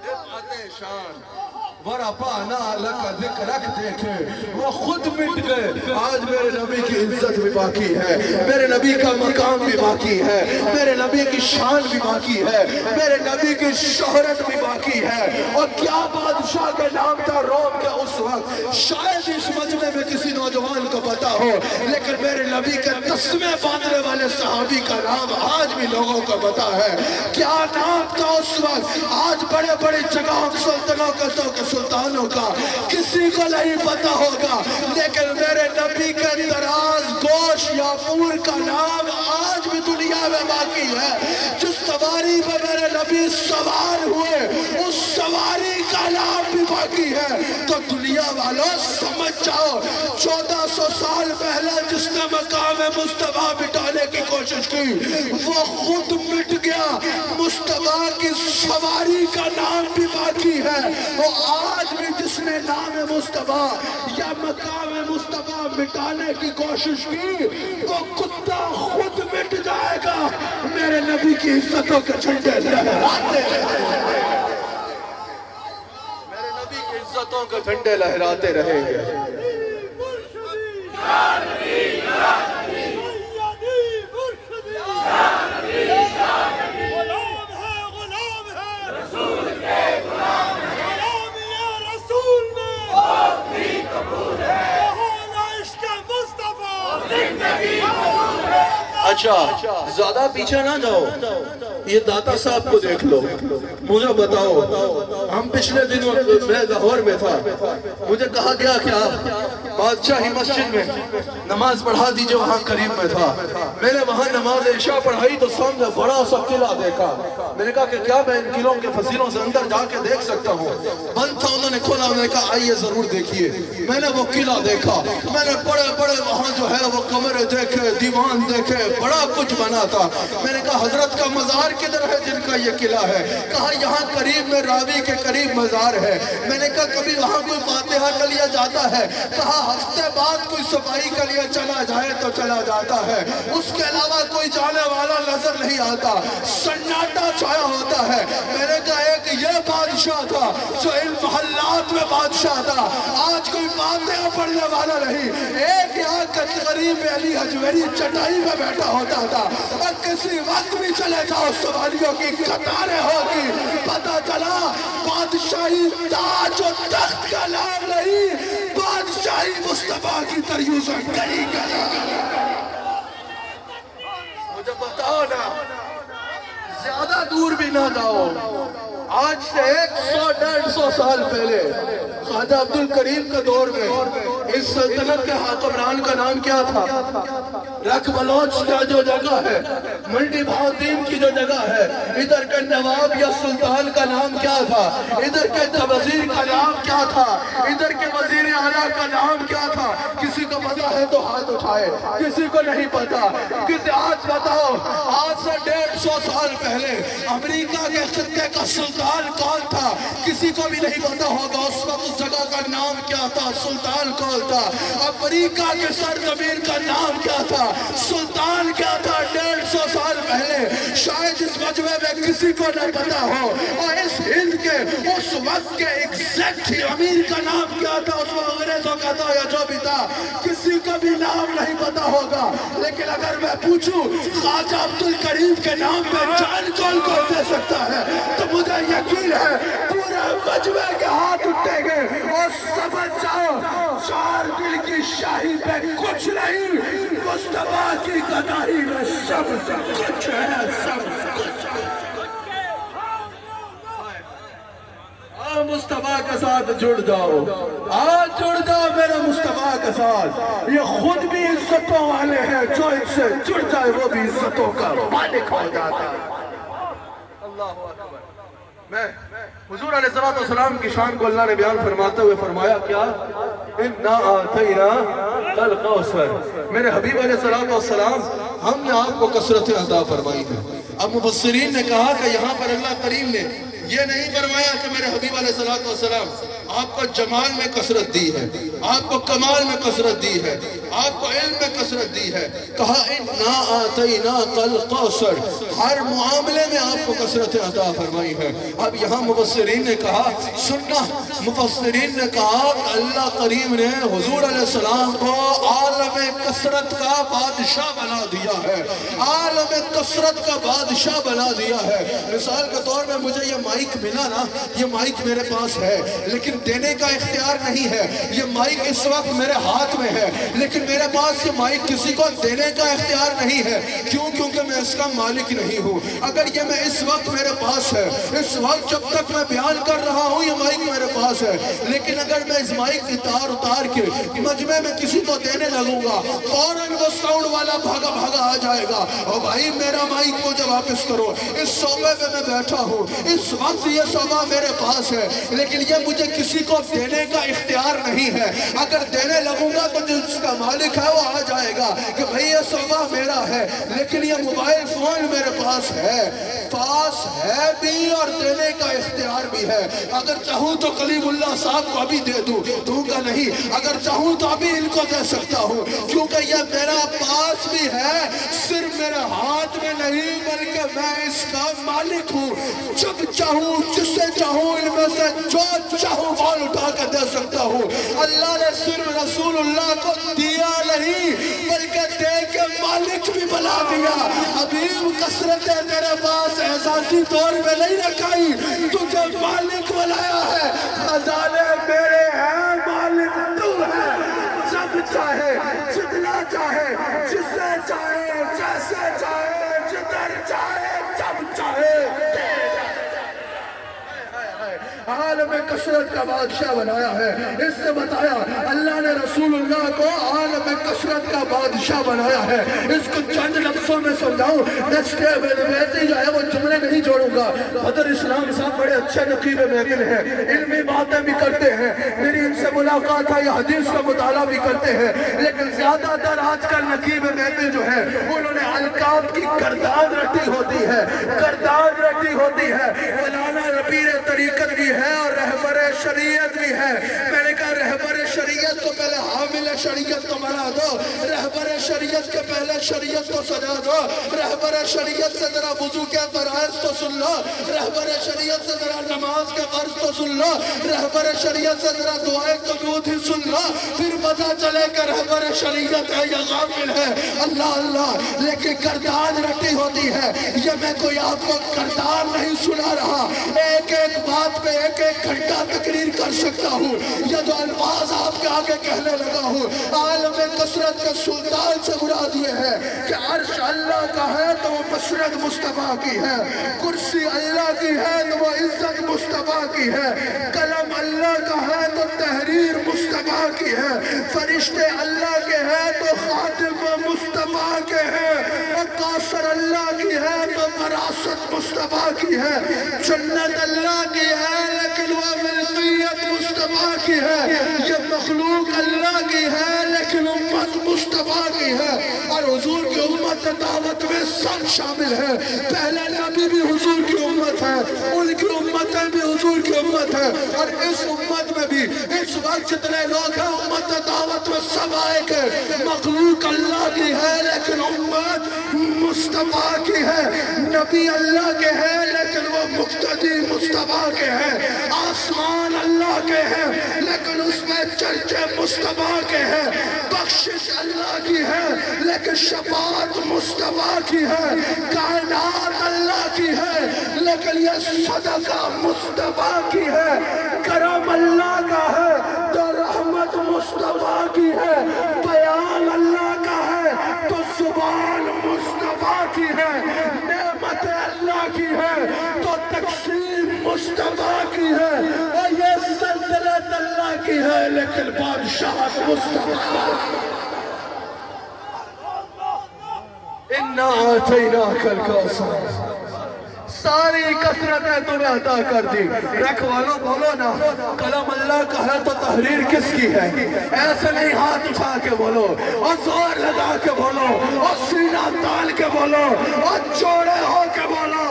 رفعت شان ورا پانا لکا ذکرک دیکھے. وہ خود مٹ گئے. آج میرے نبی کی عزت بھی باقی ہے، میرے نبی کا مقام بھی باقی ہے، میرے نبی کی شان بھی باقی ہے، میرے نبی کی شہرت بھی باقی ہے. اور کیا بادشاہ کے نام تھا روم کے اس وقت، شاید اس مجمع میں کسی نوجوان کو پتا ہو، لیکن میرے نبی کے تسمے باندھنے والے صحابی کا نام آج بھی لوگوں کو پتا ہے. کیا نام تھا اس وقت؟ آج بڑے بڑے جگہوں سلطنوں کا سلطانوں کا کسی کو نہیں پتا ہوگا، لیکن میرے نبی کے دراز گوش یافور کا نام آج بھی دنیا میں باقی ہے. جس سواری پر میرے نبی سوار ہوئے اس سواری کا نام بھی باقی ہے. تو دنیا والوں سمجھ جاؤ 1400 سال پہلے جس نے مقام مصطفیٰ مٹانے کی کوشش کی وہ خود مٹ گیا. مصطفیٰ کی سواری کا نام بھی باقی ہے. وہ آج بھی جس نے نام مصطفیٰ یا مقام مصطفیٰ مٹانے کی کوشش کی وہ کتا خود مٹ جائے گا. میرے نبی کی عزتوں کے جھنڈے لہراتے میرے نبی کی عزتوں کے جھنڈے لہراتے رہیں گے. اچھا زیادہ پیچھے نہ جاؤ، یہ داتا صاحب کو دیکھ لو. مجھے بتاؤ، ہم پچھلے دن میں لاہور میں تھا، مجھے کہا گیا کہ آپ بادشاہی مسجد میں نماز پڑھا دیجئے، وہاں قریب میں تھا. میں نے وہاں نماز عشاء پڑھائی تو سامنے بڑا سا قلعہ دیکھا. میں نے کہا کہ کیا میں ان قلعوں کے فضیلوں سے اندر جا کے دیکھ سکتا ہوں؟ بند تھا، انہوں نے کھولا. میں نے کہا آئیے ضرور دیکھیے. میں نے وہ قلعہ دیکھا، میں نے بڑے بڑے وہاں جو ہے وہ کمرے دیکھے، دیوان دیکھے، بڑا کچھ بنا تھا. میں نے کہا حضرت کا مزار کدھر ہے جن کا یہ قلعہ ہے؟ کہا یہاں قریب میں راوی کے قریب مزار ہے. میں نے کہا کبھی وہاں کوئی فاتحہ کا لیا جاتا ہے؟ کہا ہفتے بعد کوئی صفائی کا لیا چلا جائے تو چلا جاتا ہے، اس کے علاوہ کوئی جانے والا نظر نہیں آتا، سناٹا چھایا ہوتا ہے. میں نے کہا ایک یہ بادشاہ تھا جو ان محلات میں بادشاہ تھا. آج کوئی فاتحہ پڑھنے والا نہیں. ایک یہاں قریب علی حجویری چٹائی میں بیٹھا ہوتا تھا، اور کسی وقت بھی چلے جاؤ سواریوں کی قطاریں ہوگی. پتہ چلا بادشاہی تاج و تخت کا نام نہیں، بادشاہی مصطفیٰ کی تریوز گری کا نام. مجھے بتاؤ نا، زیادہ دور بھی نہ جاؤ. آج سے 100-150 سال پہلے خواجہ عبدالکریم کے دور میں اس سلطنت کے حکمران کا نام کیا تھا؟ رک بلوچ کا جو جگہ ہے، منڈی بہاؤدین کی جو جگہ ہے، ادھر کے نواب یا سلطان کا نام کیا تھا، ادھر کے وزیر کا نام کیا تھا، ادھر کے وزیر اعلیٰ کا نام کیا تھا؟ کسی کو پتا ہے تو ہاتھ اٹھائے، کسی کو نہیں پتا؟ کسی آج بتاؤ، آج سے 150 سال پہلے امریکہ کے خطے کا سلطان کون تھا؟ کسی کو بھی نہیں پتا ہوگا اس وقت اس جگہ کا نام کیا تھا، سلطان کون تھا؟ امریکہ کے سرزمین کا نام کیا تھا، سلطان کیا تھا 150 سال پہلے؟ شاید اس مجمع میں کسی کو نہ پتا ہو، اور اس ہند کے اس وقت کے ایگزیکٹ امیر کا نام کیا تھا، اس وقت انگریزوں کا تھا یا جو بھی تھا، کسی کا بھی نام نہیں پتا ہوگا۔ لیکن اگر میں پوچھوں خواجہ عبدالکریم کے نام پہ جان کون دے سکتا ہے، تو مجھے یقین ہے پورے مجمع کے ہاتھ اٹھیں گے، اور سمجھ جاؤ 4 دل کی شاہی پہ کچھ نہیں، مصطفیٰ کی گدائی میں سب کچھ ہے، سب کچھ ہے۔ مصطفیٰ کے ساتھ جڑ جاؤ، آج جڑ جاؤ میرے مصطفیٰ کے ساتھ۔ یہ خود بھی عزتوں والے ہیں، جو ان سے جڑ جائے وہ بھی عزتوں کا مالک ہو جاتا ہے۔ اللہ اکبر۔ میں حضور علیہ السلام کی شان کو اللہ نے بیان فرماتے ہوئے فرمایا کیا؟ اِنَّا آتَيْنَا الْقَوْثَرَ۔ میرے حبیب علیہ السلام ہم نے آپ کو کثرت عطا فرمائی ہے۔ اب مفسرین نے کہا کہ یہاں پر اللہ کریم نے یہ نہیں فرمایا کہ میرے حبیب علیہ السلام آپ کو جمال میں کثرت دی ہے، آپ کو کمال میں کثرت دی ہے، آپ کو علم میں کثرت دی ہے۔ کہا اِنَّا آتَيْنَاكَ الْقَوْثَرَ، ہر معاملے میں آپ کو کثرت عطا فرمائی ہے۔ اب یہاں مفسرین نے کہا سننا، مفسرین نے کہا کہ اللہ کریم نے حضور علیہ السلام کو عالم کثرت کا بادشاہ بنا دیا ہے، عالم کثرت کا بادشاہ بنا دیا ہے۔ مثال کے طور میں مجھے یہ مائک ملا نا، یہ مائک میرے پاس ہے لیکن دینے کا اختیار نہیں ہے، یہ مائک اس وقت میرے ہاتھ میں ہے لیکن میرے پاس یہ مائک کسی کو دینے کا اختیار نہیں ہے۔ کیوں؟ کیونکہ میں اس کا مالک نہیں ہوں۔ اگر یہ میں اس وقت میرے پاس ہے، اس وقت جب تک میں بیان کر رہا ہوں یہ مائک میرے پاس ہے، لیکن اگر میں اس مائک کی تار اتار کے مجمع میں کسی کو دینے لگوں گا، فوراً وہ ساؤنڈ والا بھاگا بھاگا آ جائے گا، اور بھائی میرا مائک مجھے واپس کرو، اس صوبے میں میں بیٹھا ہوں، اس وقت یہ صوبہ میرے پاس ہے لیکن یہ مجھے کسی کو دینے کا اختیار نہیں ہے۔ اگر دینے لگوں گا تو جس کا مالک ہے وہ آ جائے گا کہ بھئی یہ صوبہ میرا ہے، لیکن یہ موبائل فون میرے پاس ہے بھی اور دینے کا اختیار بھی ہے۔ اگر چاہوں تو کلیم اللہ صاحب کو ابھی دے دوں گا نہیں، اگر چاہوں تو ابھی ان کو دے سکتا ہوں، کیونکہ یہ میرا پاس بھی ہے، صرف میرے ہاتھ میں نہیں بلکہ میں اس کا مالک ہوں۔ جب چاہوں جسے چاہوں ان میں سے جو چاہوں بال اٹھا کر دے سکتا ہوں۔ اللہ نے صرف رسول اللہ کو دیا نہیں بلکہ دے کے مالک بھی بنا دیا۔ حبیب کثرتیں تیرے پاس احساسی طور میں نہیں رکھائی، تجھے مالک بنایا ہے۔ خزانے میرے ہیں، مالک تو ہے، جب چاہے جتنا چاہے جسے چاہے جیسے چاہے جدھر چاہے جب چاہے عالم کثرت کا بادشاہ بنایا ہے۔ اس سے بتایا اللہ نے رسول اللہ کو عالم کثرت کا بادشاہ بنایا ہے۔ اس کو چند لفظوں میں سمجھاؤں، ویسے جو ہے وہ جملے نہیں جوڑوں گا۔ بدر اسلام صاحب بڑے اچھے نقیب محفل ہیں، علمی باتیں بھی کرتے ہیں، میری ان سے ملاقات ہے، یہ حدیث کا مطالعہ بھی کرتے ہیں، لیکن زیادہ تر آج کل نقیب محفل جو ہے انہوں نے القاب کی گردان رٹی ہوتی ہے، گردان رٹی ہوتی ہے۔ مولانا ربیر طریقت بھی ہے اور رہبر شریعت بھی ہے۔ میں نے کہا رہبر شریعت کو پہلے حامل شریعت کو بنا دو، رہبر شریعت کے پہلے شریعت کو سجا دو، رہبر شریعت سے ذرا وضو کے فرائض تو سن لو، رہبر شریعت سے ذرا نماز کے فرض تو سن لو، رہبر شریعت سے ذرا دعائیں قنوت ہی سن لو، پھر پتہ چلے کہ رہبر شریعت ہے یا غافل ہے۔ اللہ اللہ، لیکن گردان رٹی ہوتی ہے۔ یہ میں کوئی آپ کو گردان نہیں سنا رہا، ایک ایک بات پہ ایک ایک گھنٹہ تقریر کر سکتا ہوں۔ یہ جو الفاظ آپ کے آگے کہنے لگا ہوں عالم کثرت کے سلطان سے مراد یہ ہے کہ عرش اللہ کا ہے تو وہ مسرت مصطفیٰ کی ہے، کرسی اللہ کی ہے تو وہ عزت مصطفیٰ کی ہے، قلم اللہ کا ہے تو تحریر مصطفیٰ خدا کی ہے، فرشتے اللہ کے ہیں تو خاتم مصطفیٰ کے ہیں، اور کوثر اللہ کی ہے تو وراثت مصطفیٰ کی ہے، جنت اللہ کی ہے لیکن وہ ملکیت مصطفیٰ کی ہے، یہ مخلوق اللہ کی ہے لیکن امت مصطفیٰ کی ہے، اور حضور کی امت دعوت میں سب شامل ہے، پہلے نبی بھی حضور کی امت ہے، ان کی امتیں بھی حضور کی امت ہے، اور اس امت میں بھی اس وقت جتنے لوگ ہیں امت دعوت میں سب آئے کہ مخلوق اللہ کی ہے لیکن امت مصطفیٰ کی ہے، نبی اللہ کے ہیں لیکن وہ مقتدی مصطفیٰ کے ہیں، آسمان اللہ کے ہیں لیکن اس میں چرچے مصطفیٰ کے ہیں، بخشش اللہ کی ہے لیکن شفاعت مصطفیٰ کی ہے، کائنات اللہ کی ہے لیکن یہ صدقہ مصطفیٰ کی ہے، کرم اللہ کا ہے تو رحمت مصطفیٰ کی ہے، بیان اللہ کا ہے تو زبان مصطفیٰ کی ہے، نعمت اللہ کی ہے تو تقسیم مصطفیٰ کی ہے، اور یہ سلطنت اللہ کی ہے لیکن بادشاہت مصطفیٰ اِنَّا آتَيْنَاكَ الْكَوْثَرَ، ساری کثرتیں تمہیں عطا کر دی، رکھ والوں بولو نا، کلام اللہ کا ہے تو تحریر کس کی ہے، ایسے نہیں ہاتھ اٹھا کے بولو، اور زور لگا کے بولو، اور سینہ تال کے بولو، اور چوڑے ہو کے بولو،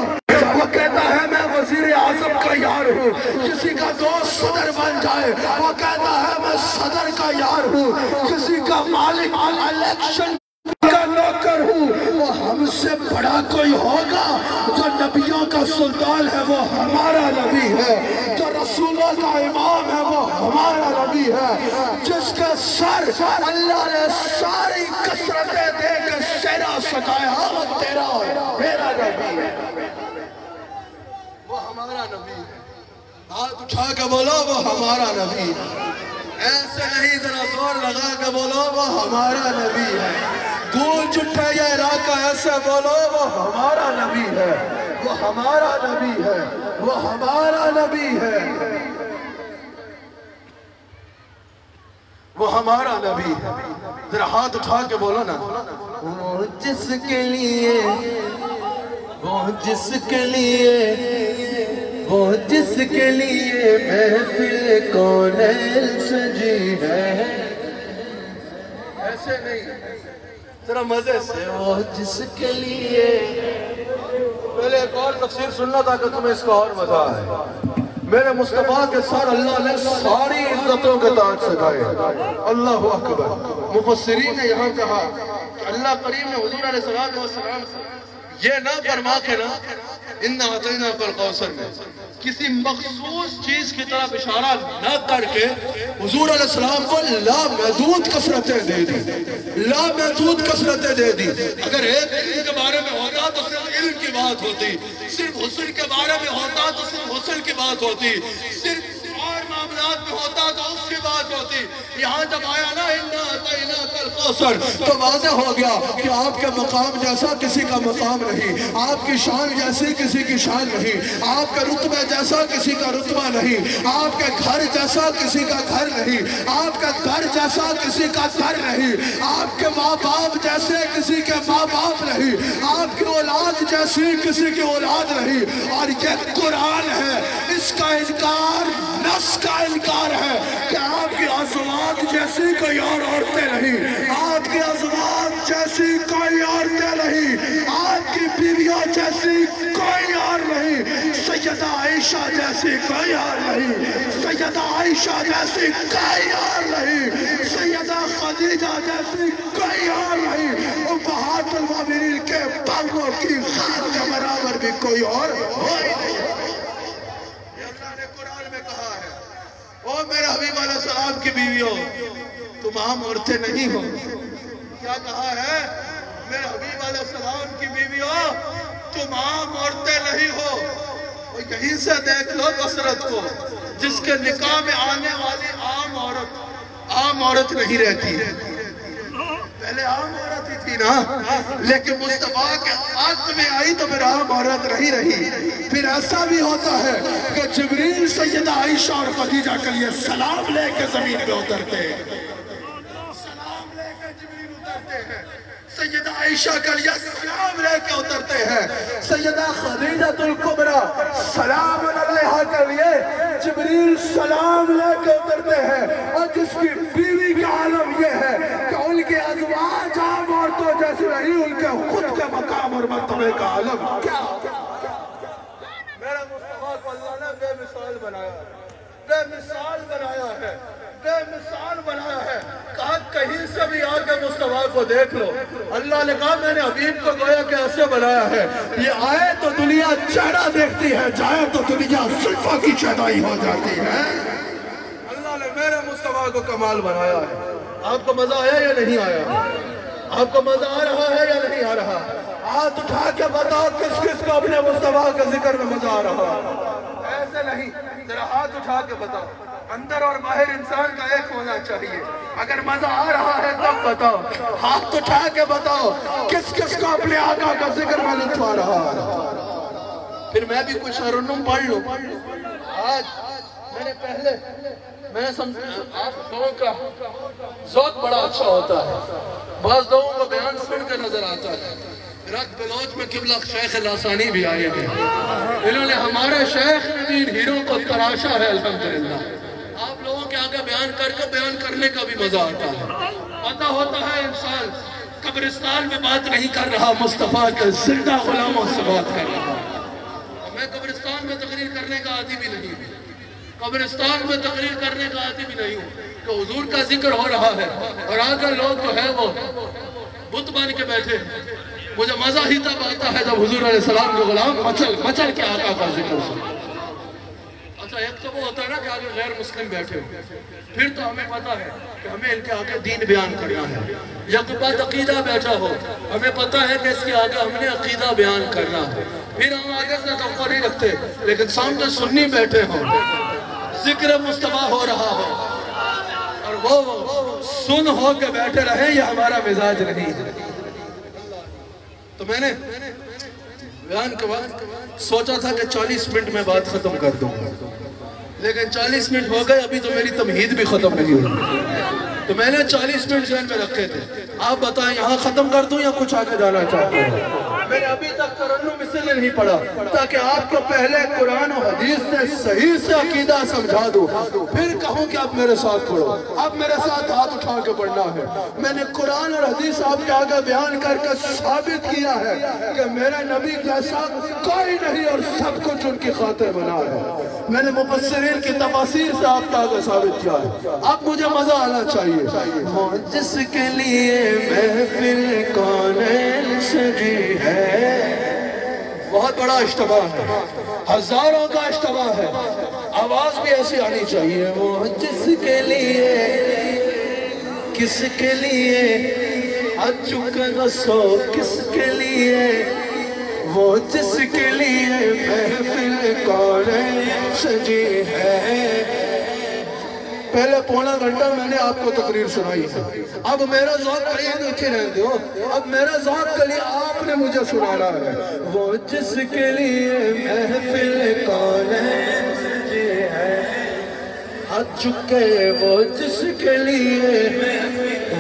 وہ کہتا ہے میں وزیر اعظم کا یار ہوں، کسی کا دوست صدر بن جائے، وہ کہتا ہے میں صدر کا یار ہوں، کسی کا مالک الیکشن کا نوکر ہوں، وہ ہم سے بڑا کوئی ہوگا، جو نبیوں کا سلطان ہے وہ ہمارا نبی ہے، جو رسولوں کا امام ہے وہ ہمارا نبی ہے، جس کے سر اللہ نے ساری کثرتیں دے کے سیرا سکایا، وہ تیرا میرا نبی ہے، وہ ہمارا نبی ہے، ہاتھ اٹھا کے بولو وہ ہمارا نبی ہے، ایسے نہیں ذرا زور لگا کے بولو وہ ہمارا نبی ہے، گونج اٹھے یہ علاقہ ایسے بولو وہ ہمارا نبی ہے، وہ ہمارا نبی ہے، وہ ہمارا نبی ہے، وہ ہمارا نبی ہے، ذرا ہاتھ اٹھا کے بولو نا، وہ جس کے لیے، وہ جس کے لیے، وہ جس کے لیے محفل کونین سجی ہے، ایسے نہیں ذرا مزے سے، وہ جس کے لیے، پہلے ایک اور تفسیر سننا تھا کہ تمہیں اس کا اور مزہ ہے، میرے مصطفیٰ کے ساتھ اللہ نے ساری عزتوں کے تاج سجائے، اللہ اکبر، مفسرین نے یہاں کہا کہ اللہ کریم نے حضور علیہ السلام یہ نہ فرما کے نا اِنَّا أَعْطَيْنَاكَ الْكَوْثَرَ میں کسی مخصوص چیز کی طرف اشارہ نہ کر کے حضور علیہ السلام کو لامحدود کثرتیں دے دی، لامحدود کثرتیں دے دی، اگر ایک علم کے بارے میں ہوتا تو صرف علم کی بات ہوتی، صرف حسن کے بارے میں ہوتا تو صرف حسن کی بات ہوتی، صرف اور معاملات میں ہوتا تو اس کی بات ہوتی، یہاں جب آیا نا اِنَّا أَعْطَيْنَاكَ الْكَوْثَرَ تو واضح ہو گیا کہ آپ کے مقام جیسا کسی کا مقام نہیں، آپ کی شان جیسی کسی کی شان نہیں، آپ کے رتبے جیسا کسی کا رتبہ نہیں، آپ کے گھر جیسا کسی کا گھر نہیں، آپ کے گھر جیسا کسی کا گھر نہیں، آپ کے ماں باپ جیسے کسی کے ماں باپ نہیں، آپ کی اولاد جیسی کسی کی اولاد نہیں، اور یہ قرآن ہے، اس کا انکار نص کا انکار ہے کہ آپ کی ازواج جیسی کوئی اور عورتیں نہیں، آپ کی ازواج جیسی کوئی عورتیں نہیں، آپ کی بیویوں جیسی کوئی اور نہیں، سیدہ عائشہ جیسی کوئی اور نہیں، سیدہ عائشہ جیسی کوئی اور نہیں، سیدہ خدیجہ جیسی کوئی اور نہیں، امہات المومنین کے پاؤں کی خان کے برابر بھی کوئی اور نہیں۔ او میرے حبیب علیہ السلام کی بیویوں تم عام عورتیں نہیں ہو، کیا کہا ہے میرے حبیب علیہ السلام کی بیویوں تم عام عورتیں نہیں ہو، اور یہیں سے دیکھ لو کثرت کو، جس کے نکاح میں آنے والی عام عورت نہیں رہتی، پہلے عام عورت ہی تھی نا، لیکن مصطفیٰ کے عقد میں آئی تو پھر عام عورت رہی۔ پھر ایسا بھی ہوتا ہے کہ جبریل سیدہ عائشہ اور خدیجہ کے لیے سلام لے کے زمین پہ اترتے ہیں، سلام لے کے جبریل اترتے ہیں، سیدہ عائشہ کے لیے سلام لے کے اترتے ہیں، سیدہ خدیجہ الکبریٰ سلام علیہا کے لیے جبریل سلام لے کے اترتے ہیں، اور جس کی بیوی کا عالم یہ ہے کہ ان کے ازواج عام عورتوں جیسے نہیں، ان کے خود کے مقام اور مرتبے کا عالم کیا؟ میرے مصطفیٰ کو اللہ نے بے مثال بنایا ہے، بے مثال بنایا ہے، بے مثال بنایا ہے۔ کہا کہیں سے بھی آگے مصطفیٰ کو دیکھ لو۔ اللہ نے کہا میں نے حبیب کو گویا کہ ایسے بنایا ہے، یہ آئے تو دنیا چہرہ دیکھتی ہے، جائے تو دنیا زلفہ کی شہدائی ہو جاتی ہے۔ اللہ نے میرے مصطفیٰ کو کمال بنایا ہے۔ آپ کو مزہ آیا یا نہیں آیا؟ آپ کو مزہ آ رہا ہے یا نہیں آ رہا؟ ہاتھ اٹھا کے بتاؤ کس کس کو اپنے مصطفیٰ کے ذکر میں مزہ آ رہا ہے؟ ایسے نہیں، ذرا ہاتھ اٹھا کے بتاؤ۔ اندر اور باہر انسان کا ایک ہونا چاہیے۔ اگر مزہ آ رہا ہے تب بتاؤ، ہاتھ اٹھا کے بتاؤ کس کس کو اپنے آقا کا ذکر میں لطف آ رہا ہے۔ پھر میں بھی کچھ ترنم پڑھ لوں۔ آج میں نے پہلے آپ لوگوں کا ذوق بڑا اچھا ہوتا ہے، بعض لوگوں کا بیان سن کے نظر آتا ہے۔ رات بلوچ میں قبلہ شیخ لاسانی بھی آئے ہیں، انہوں نے ہمارے شیخ نے بھی ان ہیروں کو تراشا ہے الحمدللہ۔ آپ لوگوں کے آگے بیان کر کے بیان کرنے کا بھی مزہ آتا ہے۔ پتہ ہوتا ہے انسان قبرستان میں بات نہیں کر رہا، مصطفیٰ کے زندہ غلاموں سے بات کر رہا۔ میں قبرستان میں تقریر کرنے کا عادی بھی نہیں ہوں، قبرستان میں تقریر کرنے کا عادی بھی نہیں ہوں کہ حضور کا ذکر ہو رہا ہے اور آگے لوگ جو ہے وہ بت بن کے بیٹھے۔ مجھے مزہ ہی تب آتا ہے جب حضور علیہ السلام کے غلام مچل کے آقا کا ذکر سن۔ اچھا ایک تو وہ ہوتا ہے نا کہ آگے غیر مسلم بیٹھے ہو، پھر تو ہمیں پتا ہے کہ ہمیں ان کے آگے دین بیان کرنا ہے۔ یا کوئی بات عقیدہ بیٹھا ہو، ہمیں پتا ہے کہ اس کے آگے ہم نے عقیدہ بیان کرنا ہے، پھر ہم آگے سے توقع نہیں رکھتے، لیکن سامنے سنی بیٹھے ہوں، ذکر مصطفیٰ ہو رہا ہو اور وہ سن ہو کے بیٹھے رہے، یہ ہمارا مزاج نہیں ہے۔ تو میں نے بیان کے بعد سوچا تھا کہ 40 منٹ میں بات ختم کر دوں، لیکن 40 منٹ ہو گئے، ابھی تو میری تمہید بھی ختم نہیں ہوئی۔ تو میں نے 40 منٹ ذہن میں رکھے تھے، آپ بتائیں یہاں ختم کر دوں یا کچھ آگے جانا چاہتے ہیں؟ میں نے ابھی تک ترنم اس لیے نہیں پڑھا تاکہ آپ کو پہلے قرآن و حدیث سے صحیح سے عقیدہ سمجھا دوں، پھر کہوں کہ آپ میرے ساتھ پڑھو۔ اب میرے ساتھ ہاتھ اٹھا کے پڑھنا ہے۔ میں نے قرآن اور حدیث آپ کے آگے بیان کر کے ثابت کیا ہے کہ میرے نبی جیسا کوئی نہیں اور سب کچھ ان کی خاطر بنا ہے۔ میں نے مفسرین کی تفاسیر سے آپ کے آگے ثابت کیا ہے۔ اب مجھے مزہ آنا چاہیے۔ جس کے لیے محفل کونین سجی ہے، بہت بڑا اجتماع ہے، ہزاروں کا اجتماع ہے، آواز بھی ایسی آنی چاہیے۔ وہ جس کے لیے، کس کے لیے چکے غصو، کس کے لیے، وہ جس کے لیے محفل کونین سجی ہے۔ پہلے پونا گھنٹہ میں نے آپ کو تقریر سنائی ہے، اب میرا ذوق کہیں دیکھے رہتے ہو، اب میرا ذوق کے لیے آپ نے مجھے سنانا ہے۔ وہ جس کے لیے محفل کونین سجی ہے، ہاتھ چکے وہ جس کے لیے،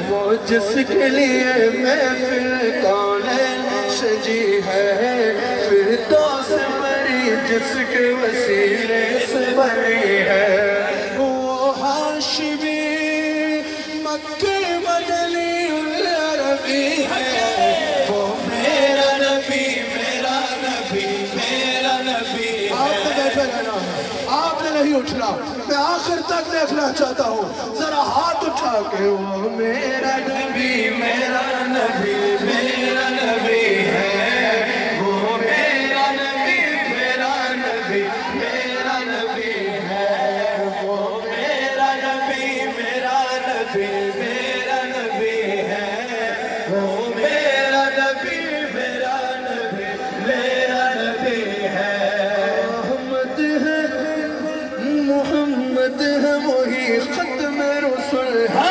وہ جس کے لیے محفل کونین سجی ہے، پھر تو سے بری جس کے وسیلے سے بری ہے۔ ہاشمی مکہ مدنی العربی ہے، وہ میرا نبی، میرا نبی، میرا نبی ہے۔ آپ نے بیٹھے رہنا ہے، آپ نے نہیں اٹھنا، میں آخر تک دیکھنا چاہتا ہوں، ذرا ہاتھ اٹھا کے۔ وہ میرا نبی، میرا نبی، میرا نبی ہے، وہ میرا نبی، میرا نبی، میرا نبی ہے، وہ میرا نبی، میرا نبی ہے، وہ میرا نبی، میرا نبی، میرا نبی ہے۔ محمد ہے، محمد ہے وہی ختم رسول ہے،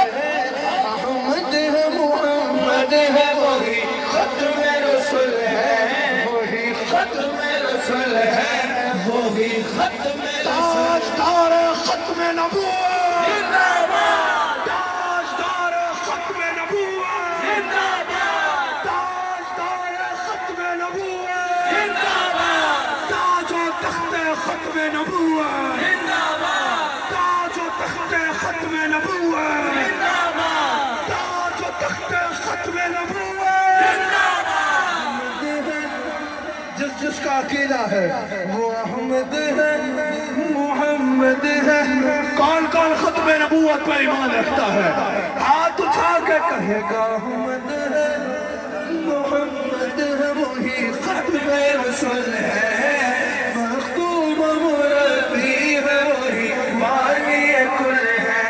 احمد ہے محمد ختم نبوت زندہ باد، تاجدار ختم نبوت زندہ باد، تاجدار ختم نبوت زندہ باد، تاج و تخت ختم نبوت زندہ باد، تاج و تخت ختم نبوت زندہ باد، تاج و تخت ختم نبوت زندہ باد۔ جس کا عقیدہ ہے وہ احمد ہے، محمد ہے۔ کون کون ختم نبوت پر ایمان رکھتا ہے؟ ہاتھ اٹھا کے کہے گا احمد ہے، محمد ہے، وہی ختم رسول ہے، مختوم مربی ہے، وہی بانی کل ہے،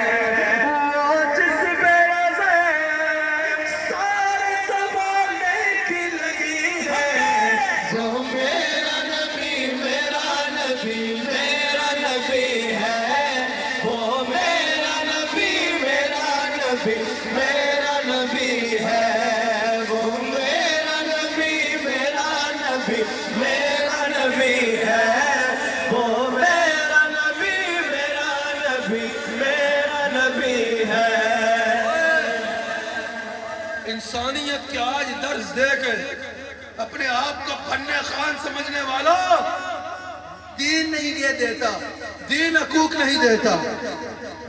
جس پہ نظر سارے زمانے کی لگی ہے، جو میرا نبی ہے، وہ میرا نبی میرا نبی ہے، وہ میرا نبی میرا نبی ہے، وہ میرا نبی میرا نبی ہے۔ انسانیت کے آج درس دے کے اپنے آپ کو فن خان سمجھنے والا، دین نہیں یہ دیتا، دین حقوق نہیں دیتا۔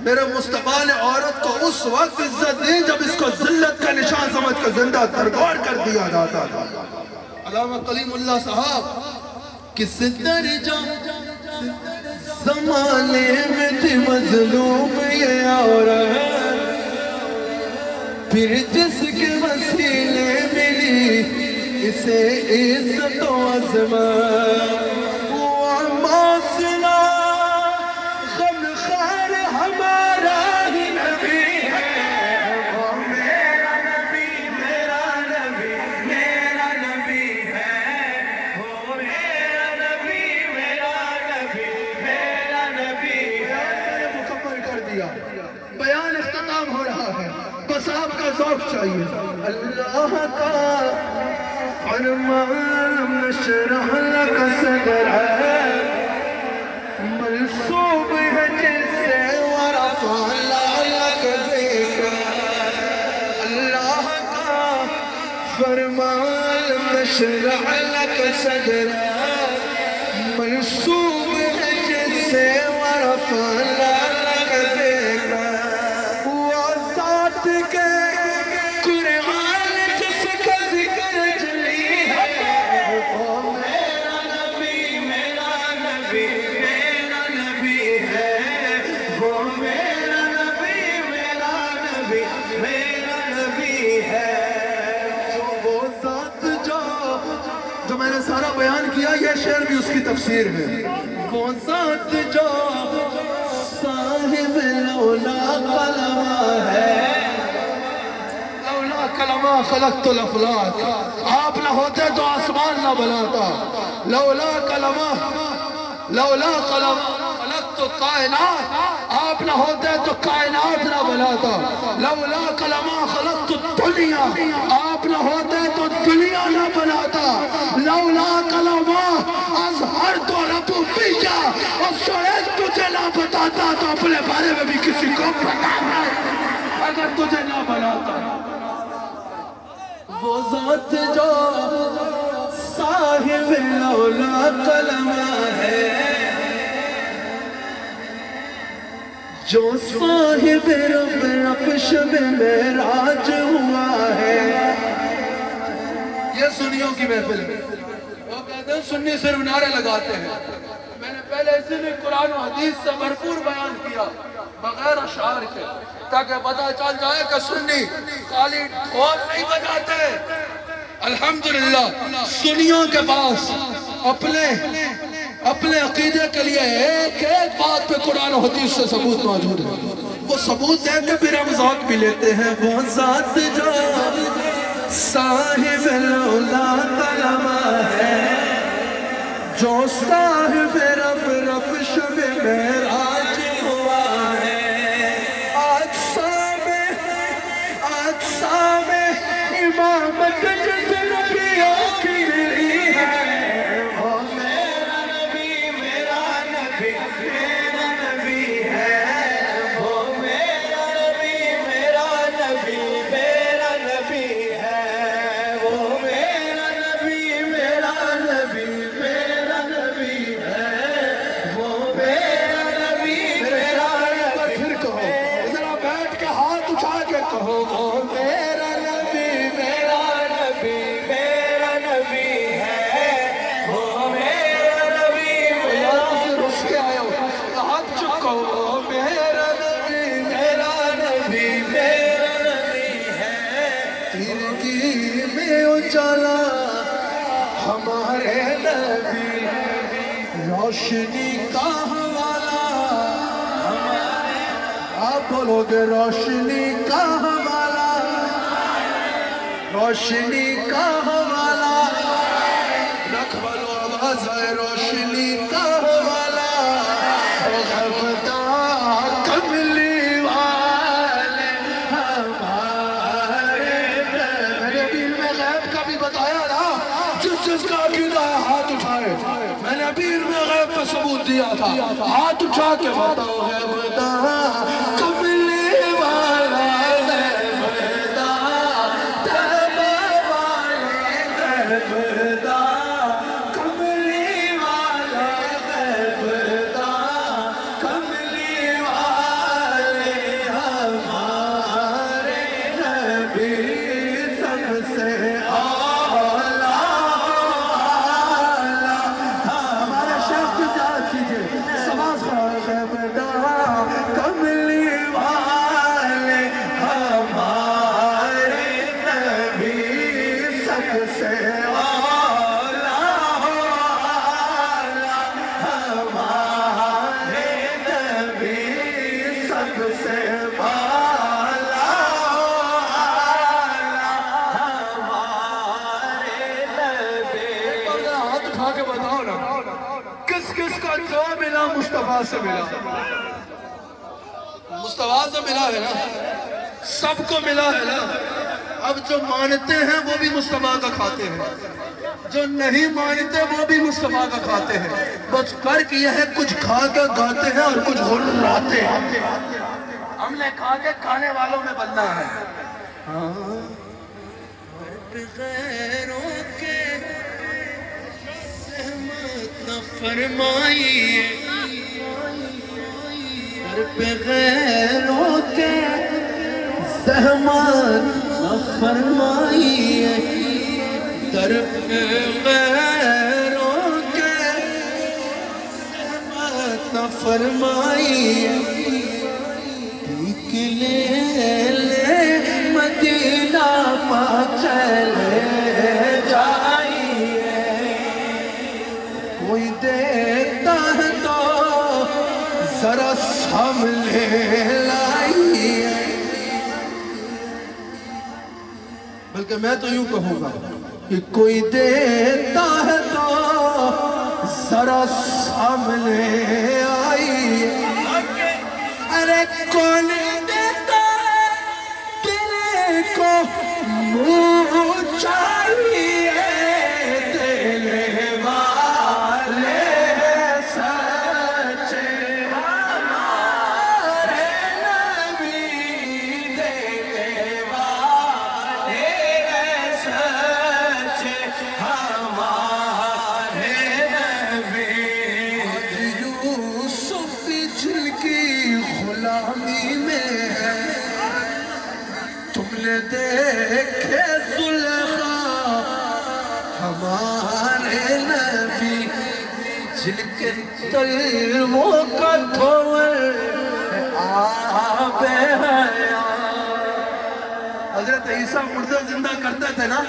میرے مصطفیٰ نے عورت کو اس وقت عزت دی جب اس کو ذلت کا نشان سمجھ کر زندہ درگور کر دیا جاتا تھا۔ علامہ کلیم اللہ صاحب، کس درجہ زمانے میں تھی مظلوم یہ عورت، پھر جس کے وسیلے ملی اسے عزت و عظمت، بیان اختتام ہو رہا ہے، بس آپ کا ذوق چاہیے۔ اللہ کا فرمان نشرح لک صدرک، منصوب ہے جس سے ورفعنا لک ذکرک۔ اللہ کا فرمان نشرح لک صدرک، منصوب ہے جس سے ورفعنا لک ذکرک۔ وہ ذات کے قرآن جس کا ذکر جلی ہے، وہ میرا نبی ہے، وہ میرا نبی ہے۔ وہ ذات جو میں نے سارا بیان کیا، یہ شعر بھی اس کی تفسیر ہے۔ وہ ذات جو صاحب لولا قلمہ ہے، لولا قلمہ خلقت الافلاک، آپ نہ ہوتے تو آسمان نہ بناتا، لولا قلمہ خلقت الکائنات، آپ نہ ہوتے تو کائنات نہ بناتا، لولا قلمہ خلقت الدنیا، آپ نہ ہوتے تو دنیا نہ بناتا، لولا قلمہ اظہرت ربوبیہ، اور شاید تجھے نہ بتاتا تو اپنے بارے میں بھی کسی کو بتانا اگر تجھے نہ بناتا۔ وہ ذات جو صاحب لولا قلمہ ہے، جو صاحب رب شب معراج ہوا ہے۔ یہ سنیوں کی محفل میں وہ کہتے ہیں سنی صرف نعرے لگاتے ہیں۔ میں نے پہلے اسی لیے قرآن و حدیث سے بھرپور بیان کیا بغیر اشعار کے، تاکہ پتہ چل جائے کہ سنی خالی ڈھول نہیں بجاتے۔ الحمدللہ سنیوں کے پاس اپنے عقیدے کے لیے ایک بات پہ قرآن و حدیث سے ثبوت موجود ہے، وہ ثبوت دے کے پھر ہم ذوق بھی لیتے ہیں۔ وہ ذات جو صاحب لولا قلمہ ہے، جو صاحب رب شب معراج ہوا ہے، اقسام امامت جس نبیوں کی ملی ہے، وہ میرا نبی ہے، کہو وہ میرا نبی میرا نبی میرا نبی ہے، وہ میرا نبی میرا رس کے آئے ہو آپ چکو وہ میرا نبی میرا نبی میرا نبی ہے، تیرگی میں اجالا ہمارے نبی، روشنی کا حوالہ ہمارے، آپ بولو گے روشنی کا حوالہ، روشنی کا حوالہ، رکھ بولو آواز ہے روشنی کا حوالہ، غبتا کملی والے ہمارے، میں نے ابھی علم غیب کا بھی بتایا نا، جس کا عقیدہ ہے ہاتھ اٹھائے، میں نے ابھی علم غیب کا ثبوت دیا تھا، ہاتھ اٹھا کے بتاؤ غیبتا کملی والا غیبتا تبا والے غیبتا کملی والا غیبتا کملی والے ہمارے نبی سب سے کملی والے ہمارے نبی سب سے اعلیٰ، ہمارے نبی سب سے اعلیٰ، ہمارے نبی۔ ہاتھ اٹھا کے بتاؤ نا کس کس کا جو ملا مصطفیٰ سے ملا، مصطفیٰ سے ملا ہے نا، سب کو ملا ہے نا، اب جو مانتے ہیں وہ بھی مصطفیٰ کا کھاتے ہیں، جو نہیں مانتے وہ بھی مصطفیٰ کا کھاتے ہیں، بس فرق یہ ہے کچھ کھا کے گاتے ہیں اور کچھ غلاتے ہیں، ہم نے کھا کے کھانے والوں میں بننا ہے۔ غیروں کے سہمت نہ فرمائیے، در پہ غیروں کے سہمت نہ فرمائیے، در پہ غیروں کے سہمت نہ فرمائیے، نکلے لے مدینہ پاک چلے جائیے، کوئی دیتا ہے تو ذرا سامنے لائیے، بلکہ میں تو یوں کہوں گا کہ کوئی دیتا ہے تو ذرا سامنے آئیے، ارے کون دیتا ہے دل کو منہ چاہیے، دل والے سچے ہمارے نبی، دل والے سچے ہمارے نبی۔ یوسف جن کی غلامی میں ہے، تم نے دیکھے زلیخا ہمارے نبی، جن کے تلووں کا دھوئے آب حیات۔ حضرت عیسیٰ مردے زندہ کرتے تھے نا،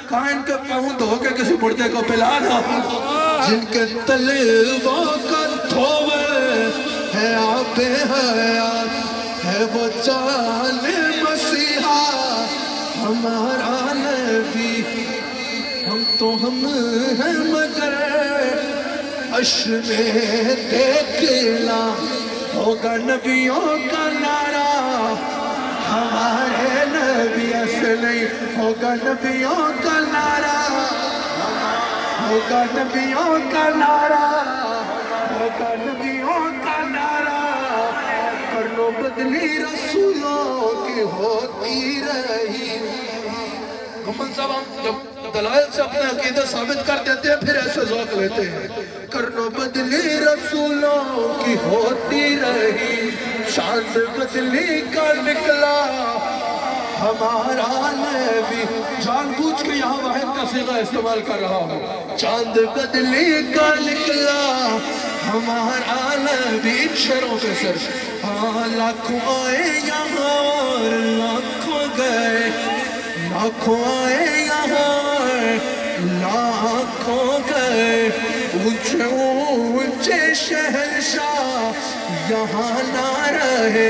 کہاں ان کے پاؤں دھو کے کسی مردے کو پلانا، جن کے تلووں کا دھوئے ہے آب حیات، ہے وہ جان مسیحا ہمارا نبی، ہم تو ہم ہیں مگر عشر میں دیکھنا ہوگا نبیوں کا نعرہ، ہمارے نبی اصلی ہوگا نبیوں کا نعرہ، ہوگا نبیوں کا نعرہ، ہوگا نبیوں کا نعرہ، کر لو بدلی رسولوں کی ہوتی رہی۔ محمد صاحب ہم جب دلائل سے اپنے عقیدہ ثابت کر دیتے ہیں پھر ایسے ذوق لیتے ہیں، کرنو بدلی رسولوں کی ہوتی رہی، چاند بدلی کا نکلا ہمارا نبی. جان بوجھ کے یہاں واحد کا صیغہ استعمال کر رہا ہوں. چاند بدلے کا نکلا ہمارا نبی. شیروں پہ سر. لاکھوں آئے یہاں اور لاکھوں گئے, لاکھوں آئے یہاں لاکھوں گئے. اونچے اونچے شہنشاہ یہاں نہ رہے.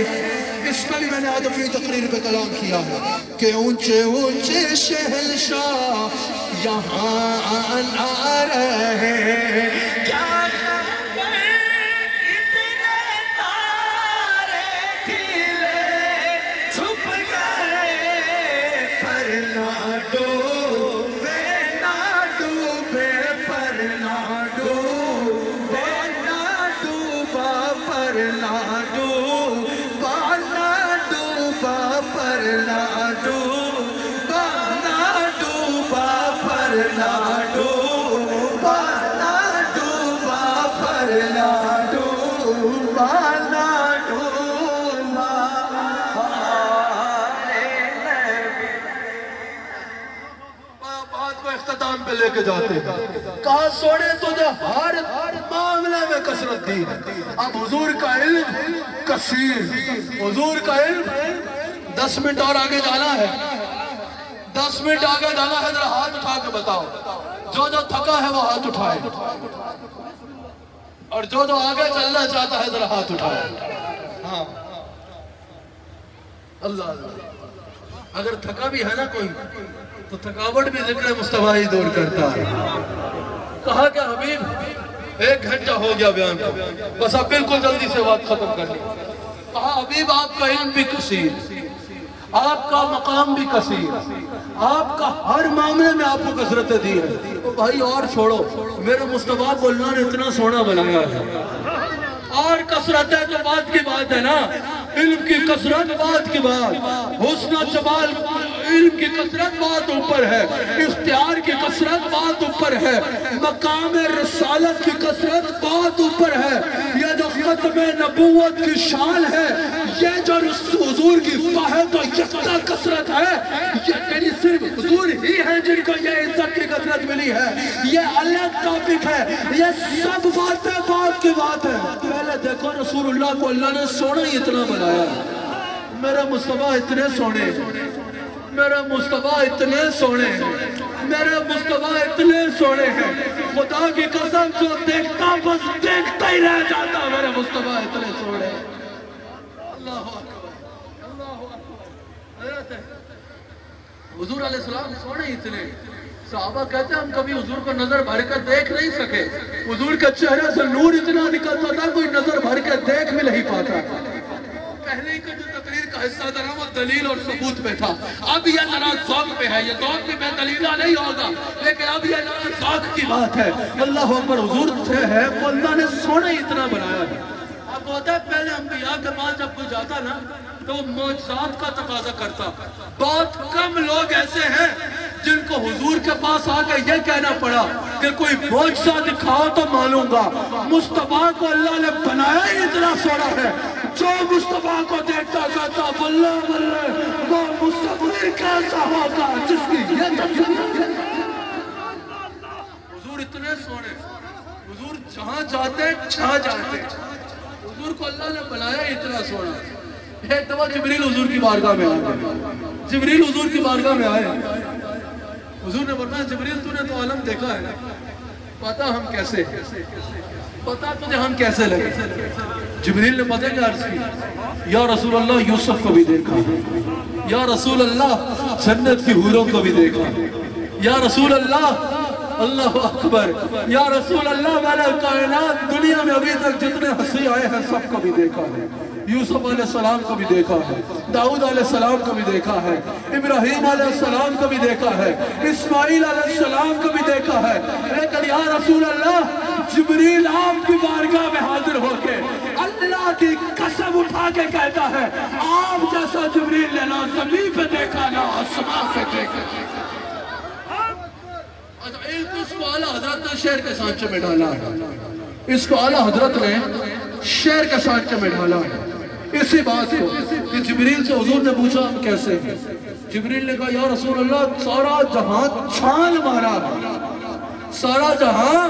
اس کا بھی میں نے آج اپنی تقریر پہ کلام کیا ہے کہ اونچے اونچے شہنشاہ یہاں نہ رہے. کیا اختتام پہ لے کے جاتے ہیں. کہا سونے تجھے ہر معاملے میں کثرت دی. اب حضور کا علم کثیر, حضور کا علم 10 منٹ اور آگے جانا ہے, 10 منٹ آگے جانا ہے. ذرا ہاتھ اٹھا کے بتاؤ جو جو تھکا ہے وہ ہاتھ اٹھائے, اور جو جو آگے چلنا چاہتا ہے ذرا ہاتھ اٹھائے. ہاں اللہ اللہ. اگر تھکا بھی ہے نا کوئی تو تھکاوٹ بھی ذکر مصطفیٰ ہی دور کرتا ہے. کہا کہ حبیب 1 گھنٹہ ہو گیا بیان کو, بس اب بالکل جلدی سے بات ختم کرنی. کہا حبیب آپ کا علم بھی کثیر, آپ کا مقام بھی کثیر, آپ کا ہر معاملے میں آپ کو کثرتیں دی ہے. تو بھائی اور چھوڑو, میرے مصطفیٰ کو اللہ نے اتنا سونا بنایا ہے. اور کثرت ہے تو بات کی بات ہے نا, علم کی کثرت بات کی بات, حسن و جمال علم کی کثرت بات اوپر ہے, اختیار کی کثرت بات اوپر ہے, مقام رسالت کی کثرت بات اوپر ہے. یہ جو ختم نبوت کی شان ہے, یہ جو حضور کی واحد و یکتا کثرت ہے, یہ صرف حضور ہی ہیں جن کو یہ عزت کی کثرت ملی ہے. یہ الگ ٹاپک ہے, یہ سب باتیں بات کی بات ہے. پہلے دیکھو رسول اللہ کو اللہ نے سونا ہی اتنا بنایا. میرے مصطفیٰ اتنے سونے, میرے مصطفیٰ اتنے سونے, میرے مصطفیٰ اتنے سونے ہیں. خدا کی قسم جو دیکھتا بس دیکھتا ہی رہ جاتا. میرے مصطفیٰ اتنے سونے. اللہ اکبر, اللہ اکبر. حضور علیہ السلام سونے اتنے. صحابہ کہتے ہیں ہم کبھی حضور کو نظر بھر کر دیکھ نہیں سکے. حضور کے چہرے سے نور اتنا نکلتا تھا کوئی نظر بھر کر دیکھ بھی نہیں پاتا. پہلے کا جو تقریر کا حصہ تھا وہ دلیل اور ثبوت پہ تھا. اب یہ ذرا ذوق پہ ہے. یہ ذوق بھی بے دلیلہ نہیں ہوگا, لیکن اب یہ ذرا ذوق کی بات ہے. اللہ اکبر. حضور سے ہے وہ اللہ نے سونا ہی اتنا بنایا ہے. اب ہوتا ہے پہلے انبیاء کے پاس جب کوئی جاتا نا تو معجزات کا تقاضا کرتا. بہت کم لوگ ایسے ہیں جن کو حضور کے پاس آ کے یہ کہنا پڑا کہ کوئی معجزہ دکھاؤ تو مانوں گا. مصطفیٰ کو اللہ نے بنایا ہی اتنا سونا ہے, جو مصطفیٰ کو دیکھتا کہتا بلے بلے وہ مصطفیٰ کیسا ہوگا جس کی یہ تجربہ. حضور اتنے سونے, حضور جہاں جاتے چھا جاتے. حضور کو اللہ نے بنایا ہی اتنا سونا. ایک دفعہ جبریل حضور کی بارگاہ میں آئے. جبریل حضور کی بارگاہ میں آئے. حضور نے فرمایا جبریل تو نے تو عالم دیکھا ہے, پتا ہم کیسے, پتا تجھے ہم کیسے لگے. جبریل نے پتہ کیا عرض کی, یا رسول اللہ یوسف کو بھی دیکھا, یا رسول اللہ جنت کی حوروں کو بھی دیکھا, یا رسول اللہ اللہ اکبر, یا رسول اللہ میں نے کائنات دنیا میں ابھی تک جتنے ہنسی آئے ہیں سب کو بھی دیکھا ہے. یوسف علیہ السلام کو بھی دیکھا ہے, داؤد علیہ السلام کو بھی دیکھا ہے, ابراہیم علیہ السلام کو بھی دیکھا ہے, اسماعیل علیہ السلام کو بھی دیکھا ہے. لیکن یا رسول اللہ جبریل آپ کی بارگاہ میں حاضر ہو کے اللہ کی قسم اٹھا کے کہتا ہے آپ جیسا جبریل نے نہ زمین پہ دیکھا نہ آسمان پہ دیکھا. اس کو اعلیٰ حضرت نے شعر کے سانچے میں ڈالا ہے, اس کو اعلیٰ حضرت نے شعر کے سانچے میں ڈالا ہے. اسی بات کو کہ جبریل سے حضور نے پوچھا ہم کیسے ہیں؟ جبریل نے کہا یا رسول اللہ سارا جہاں چھان مارا ہے، سارا جہاں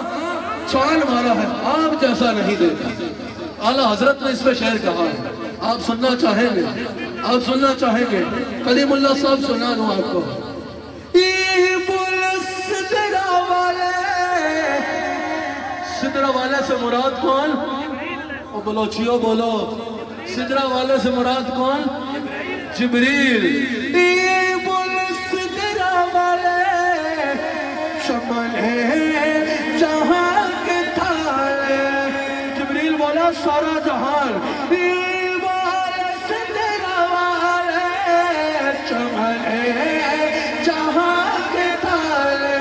چھان مارا ہے، آپ جیسا نہیں دیتا۔ اعلیٰ حضرت نے اس پہ شعر کہا ہے، آپ سننا چاہیں گے؟ آپ سننا چاہیں گے؟ کلیم اللہ صاحب سنا دوں آپ کو۔ سدرہ والے سے مراد کون؟ او بلوچیو بولو، سدرہ والے سے مراد کون؟ جبریل۔ سدرہ والے شمل ہے جہاں کے تھالے، جبریل بولا سارا جہان، سدرہ والے شمل ہے جہاں کے تھالے،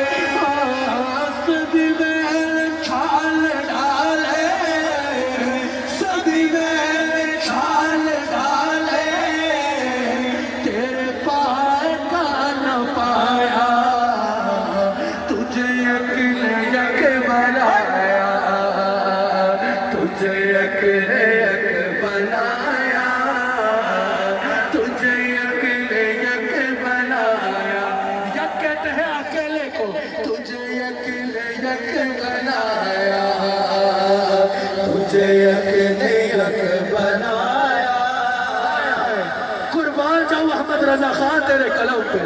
قربان جاؤ احمد رضا خان تیرے کلام پہ۔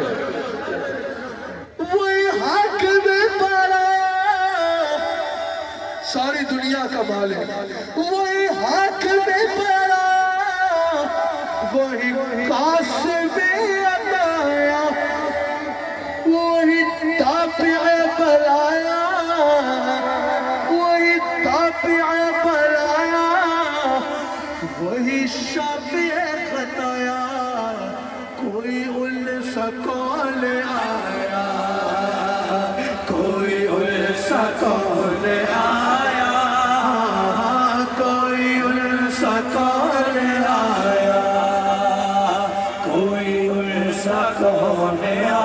وہی حق میں پالا ساری دنیا کا مالک، وہی حق میں پالا وہی قاسم عطایا، وہی تابع بلایا، وہی تابع بلایا، وہی شافع خطایا، کوئی ان سا کون آیا، کوئی ان سا کون آیا، کوئی ان سا کون آیا، کوئی ان سا کون آیا۔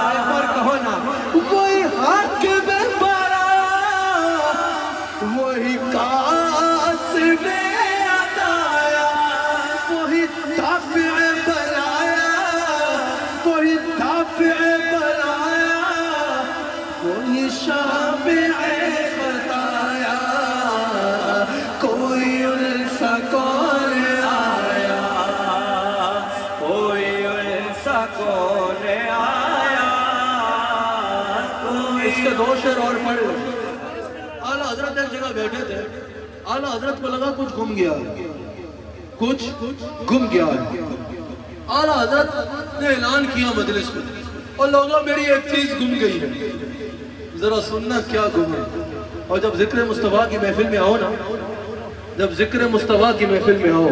ایک بار کہو نا، وہی حق میں پڑا وہی قاسم عطایا، وہی تابع بلایا، وہی تابع بلایا، وہی شافع خطایا، کوئی ان سا کون آیا، کوئی ان سا کون آیا، اس کے دو شعر اور پڑھ لیں۔ اعلیٰ حضرت ایک جگہ بیٹھے تھے، اعلیٰ حضرت کو لگا کچھ گم گیا ہے، کچھ گم گیا ہے۔ اعلیٰ حضرت نے اعلان کیا مجلس میں، اور لوگوں میری ایک چیز گم گئی ہے، ذرا سننا کیا گم ہے۔ اور جب ذکر مصطفیٰ کی محفل میں آؤ نا، جب ذکر مصطفیٰ کی محفل میں آؤ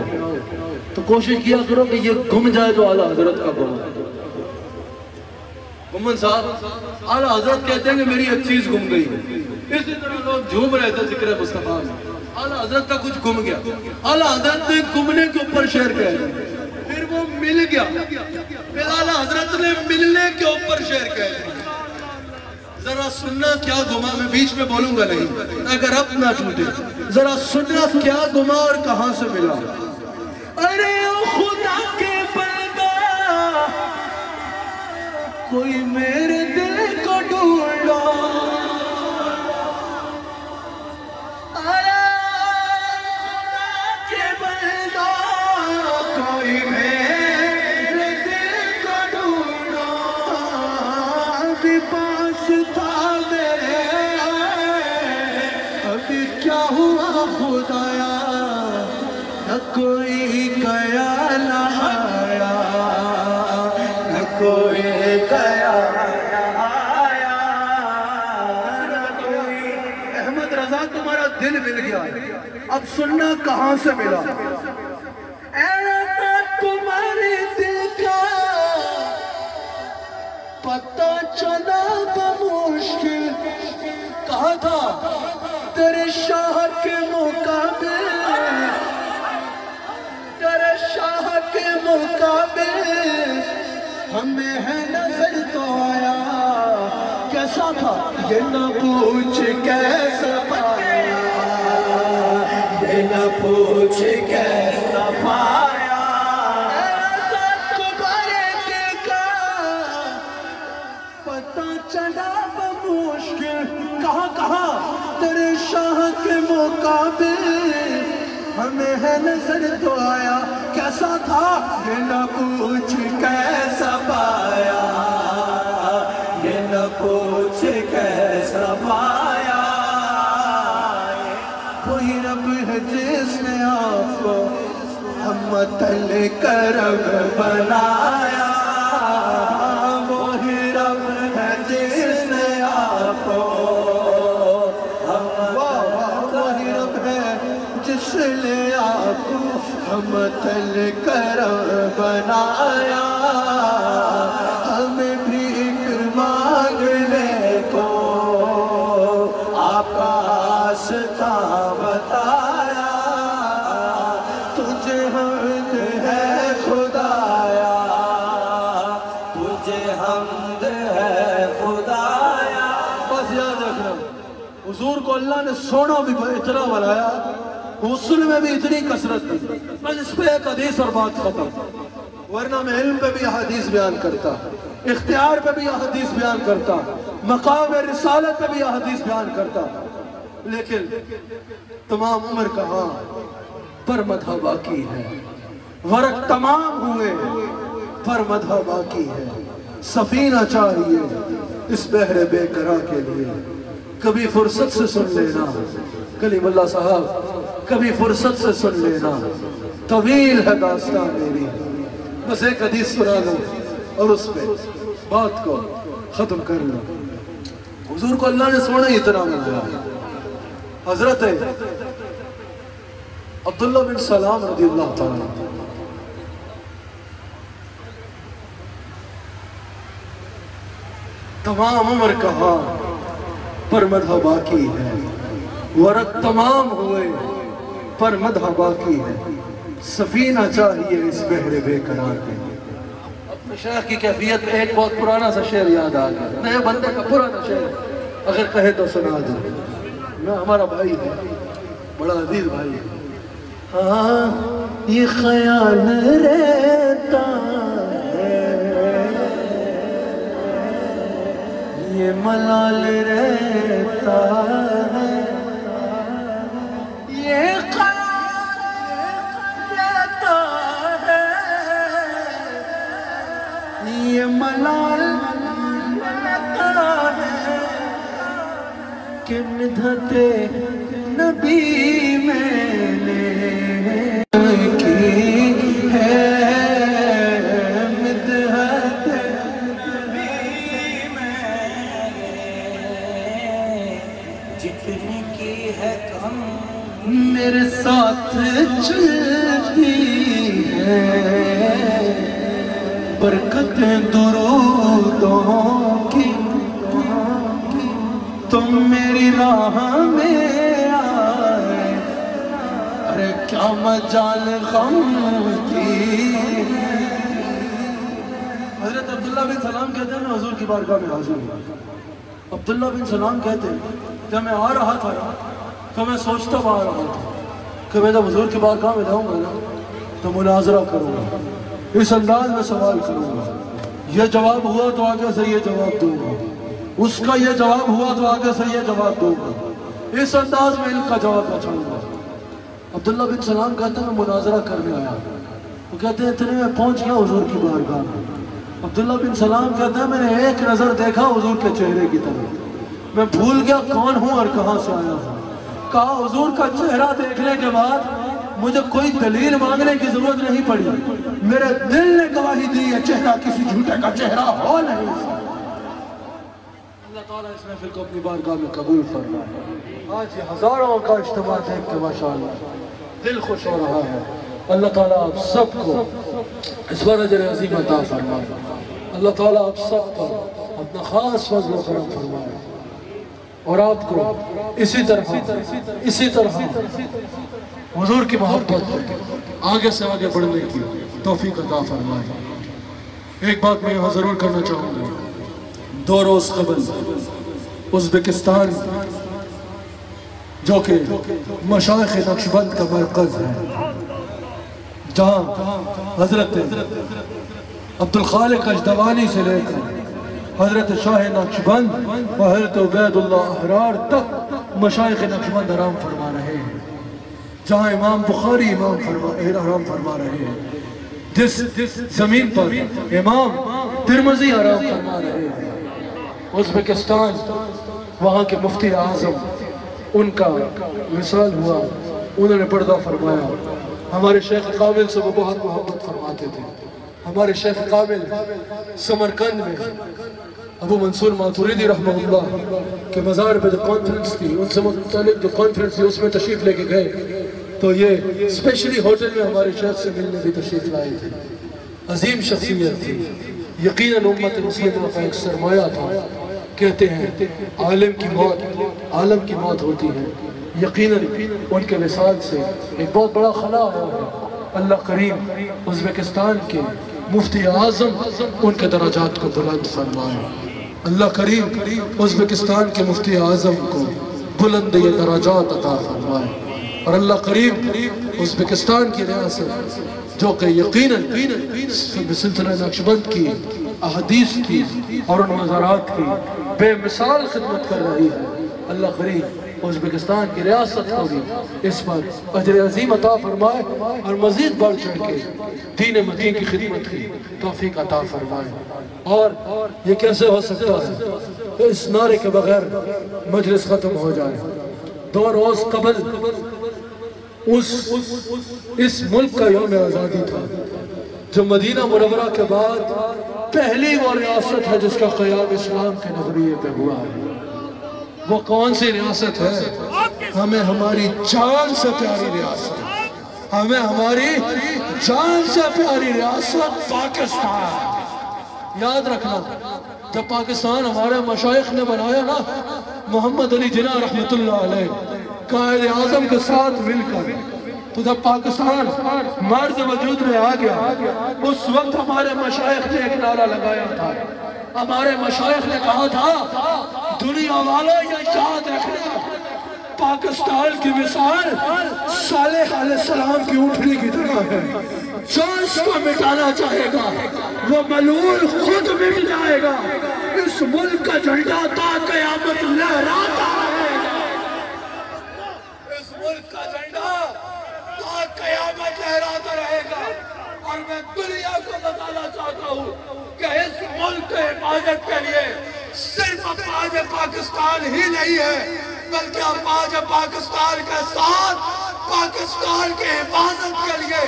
تو کوشش کیا کرو کہ یہ گم جائے جو اعلیٰ حضرت کا گم ہے۔ محمد صاحب اعلیٰ حضرت کہتے ہیں کہ میری ایک چیز گم گئی ہے، اسی طرح لوگ جھوم رہے تھے ذکر مصطفیٰ میں، اعلیٰ حضرت کا کچھ گم گیا، اعلیٰ حضرت نے گمنے کے اوپر شعر کہہ دیا، پھر وہ مل گیا، پھر اعلیٰ حضرت نے ملنے کے اوپر شعر کہہ دیا۔ ذرا سننا کیا گما، میں بیچ میں بولوں گا نہیں اگر اب نہ ٹوٹے، ذرا سننا کیا گما اور کہاں سے ملا۔ ارے خدا کے بندہ کوئی میرے دل کو ڈھونڈو، ارے خدا کے بندہ کوئی میرے دل کو ڈھونڈو، ابھی پاس تھا میرے ابھی کیا ہوا خدایا، نہ کوئی گیا نہ آیا، نہ کوئی گیا نہ آیا، نہ کوئی۔ احمد رضا تمہارا دل مل گیا، اب سننا کہاں سے ملا۔ اے رضا تمہارے دل کا پتہ چلا بمشکل، کہا تھا تیرے شاہ کے مقابل، تیرے شاہ کے مقابل ہمیں ہے نظر تو آیا، کیسا تھا یہ نہ پوچھ کیسا پایا، یہ نہ پوچھ کیسا پایا۔ نظر تو آیا کیسا تھا یہ نہ پوچھ کیسا پایا یہ نہ پوچھ کیسا پایا وہی رب ہے جس نے آپ کو ہمتل کرم بنایا وہی رب ہے جس نے آپ کو وہی رب ہے جس نے آپ کو ہمتل کرم بنایا ہمیں بھی ایک مانگنے کو آپ کا راستہ بتایا تجھے حمد ہے خدایا تجھے حمد ہے خدایا بس یاد رکھنا حضور کو اللہ نے سونا بھی اتنا بنایا غسل میں بھی اتنی کثرت تھی بس اس پہ ایک حدیث اور بات ختم ورنہ میں علم پہ بھی حدیث بیان کرتا اختیار پہ بھی حدیث بیان کرتا مقام رسالت پہ بھی حدیث بیان کرتا لیکن تمام عمر کہاں پر مدح باقی ہے ورق تمام ہوئے پر مدح باقی ہے سفینہ چاہیے اس بحر بے قرار کے لیے کبھی فرصت سے سن لینا کلیم اللہ صاحب کبھی فرصت سے سن لینا طویل ہے داستان میری بس ایک حدیث سنا لوں اور اس پہ بات کو ختم کر لوں حضور کو اللہ نے سونا ہی اتنا بنایا حضرت عبداللہ بن سلام رضی اللہ تعالیٰ تمام عمر کہاں پر مدح باقی ہے ورق تمام ہوئے پر مدح باقی ہے سفینہ چاہیے اس بحر بے قرار کے اپنے شیخ کی کیفیت میں ایک بہت پرانا سا شعر یاد آ گیا نئے بندے کا پرانا شعر اگر کہے تو سنا دو میں ہمارا بھائی ہے بڑا عزیز بھائی ہے ہاں یہ خیال رہتا ہے یہ ملال رہتا ہے یہ خیال رہتا ہے یہ ملال رہتا ہے کہ مدحت نبی میں نے کی ہے مدحت نبی میں نے جتنی کی ہے کم میرے ساتھ چلتی ہے برکت درودوں کی تم میری راہ میں آئے ارے کیا مجال غم کی حضرت عبداللہ بن سلام کہتے ہیں میں حضور کی بارگاہ میں حاضر ہوں عبداللہ بن سلام کہتے ہیں جب میں آ رہا تھا تو میں سوچتا آ رہا تھا کہ میں جب حضور کی بارگاہ میں جاؤں گا نا تو مناظرہ کروں گا اس انداز میں سوال کروں گا یہ جواب ہوا تو آگے سے یہ جواب دوں گا اس کا یہ جواب ہوا تو آگے سے یہ جواب دوں گا اس انداز میں ان کا جواب بچاؤں گا عبداللہ بن سلام کہتے ہیں میں مناظرہ کرنے آیا وہ کہتے ہیں اتنے میں پہنچ گیا حضور کی بارگاہ میں عبداللہ بن سلام کہتے ہیں میں نے ایک نظر دیکھا حضور کے چہرے کی طرف میں بھول گیا کون ہوں اور کہاں سے آیا ہوں کہا حضور کا چہرہ دیکھنے کے بعد مجھے کوئی دلیل مانگنے کی ضرورت نہیں پڑی میرے دل نے گواہی دی یہ چہرہ کسی جھوٹے کا چہرہ ہو نہیں اللہ تعالیٰ اس محفل کو اپنی بارگاہ میں قبول فرمائے آج یہ ہزاروں کا اجتماع دیکھ کے ماشاءاللہ دل خوش ہو رہا ہے اللہ تعالیٰ آپ سب کو اس بار اجر عظیم عطا فرمائے اللہ تعالیٰ آپ سب کو اپنا خاص فضل و کرم فرمائے اور آپ کو اسی طرح حضور کی محبت آگے سے آگے بڑھنے کی توفیق عطا فرمائے ایک بات میں یہاں ضرور کرنا چاہوں گا 2 روز قبل ازبکستان جو کہ مشائخ نقشبند کا مرکز ہے جہاں حضرت عبدالخالق اجدوانی سے لے کر حضرت شاہ نقشبند و حضرت عبید اللہ احرار تک مشائخ نقشبند آرام فرما رہے ہیں جہاں امام بخاری آرام فرما رہے ہیں، جس زمین پر امام ترمذی آرام فرما رہے ہیں، ازبکستان وہاں کے مفتی اعظم ان کا وصال ہوا، انہوں نے پردہ فرمایا۔ ہمارے شیخ کامل سے وہ بہت محبت فرماتے تھے۔ ہمارے شیخ کامل سمرقند میں ابو منصور ماتوریدی رحمہ اللہ کے مزار پہ جو کانفرنس تھی، ان سے متعلق جو کانفرنس تھی اس میں تشریف لے کے گئے، تو یہ اسپیشلی ہوٹل میں ہمارے شیخ سے ملنے بھی تشریف لائے تھے۔ عظیم شخصیت تھی، یقیناً امت مسلمہ کا ایک سرمایہ تھا۔ کہتے ہیں عالم کی موت ہوتی ہے، یقیناً ان کے وصال سے ایک بہت بڑا خلا آیا ہے۔ اللہ کریم ازبکستان کے مفتی اعظم ان کے درجات کو بلند فرمائے۔ اللہ کریم ازبکستان کے مفتی اعظم کو بلند یہ درجات عطا فرمائے، اور اللہ کریم ازبکستان کی ریاست جو کہ یقیناً سلسلہ نقشبند کی احادیث کی اور ان مزارات کی بے مثال خدمت کر رہی ہے، اللہ کریم ازبکستان کی ریاست کو بھی اس پر اجر عظیم عطا فرمائے اور مزید بڑھ چڑھ کے دین متین کی خدمت کی توفیق عطا فرمائے۔ اور یہ کیسے ہو سکتا ہے اس نعرے کے بغیر مجلس ختم ہو جائے؟ 2 روز قبل اس ملک کا یوم آزادی تھا، جو مدینہ منورہ کے بعد پہلی وہ ریاست ہے جس کا قیام اسلام کے نظریے پہ ہوا ہے۔ وہ کون سی ریاست ہے؟ ہمیں ہماری جان سے پیاری ریاست، ہمیں ہماری جان سے پیاری ریاست پاکستان۔ یاد رکھنا، جب پاکستان ہمارے مشائخ نے بنایا نا، محمد علی جناح رحمت اللہ علیہ قائد اعظم کے ساتھ مل کر، تو جب پاکستان مرز وجود میں آ گیا، اس وقت ہمارے مشائخ نے ایک نعرہ لگایا تھا۔ ہمارے مشائخ نے کہا تھا، دنیا والوں یہ یاد رکھنا، پاکستان کی مثال صالح علیہ السلام کی اونٹنی کی طرح ہے، جو اس کو مٹانا چاہے گا وہ ملعون خود مٹ جائے گا۔ اس ملک کا جھنڈا تا قیامت لہراتا رہے گا، اس ملک کا جھنڈا تا قیامت لہراتا رہے گا۔ اور میں دنیا کو بتانا چاہتا ہوں کہ اس ملک کے حفاظت کے لیے صرف افواج پاکستان ہی نہیں ہے، بلکہ افواج پاکستان کے ساتھ پاکستان کے حفاظت کے لیے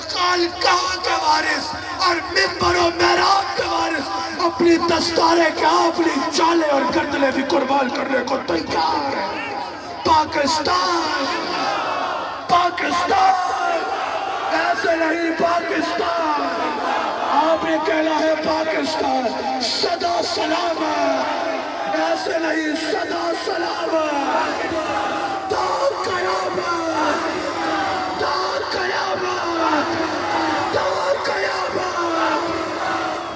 خانقاہ کے وارث اور منبر و محراب کے وارث اپنی دستاریں کیا اپنی چالیں اور گردنیں بھی قربان کرنے کو تیار ہے۔ پاکستان ایسے نہیں، پاکستان آپ نے کہنا ہے، پاکستان صدا سلامت، ایسے نہیں، صدا سلامت، تا قیامت، تا قیامت، تا قیامت،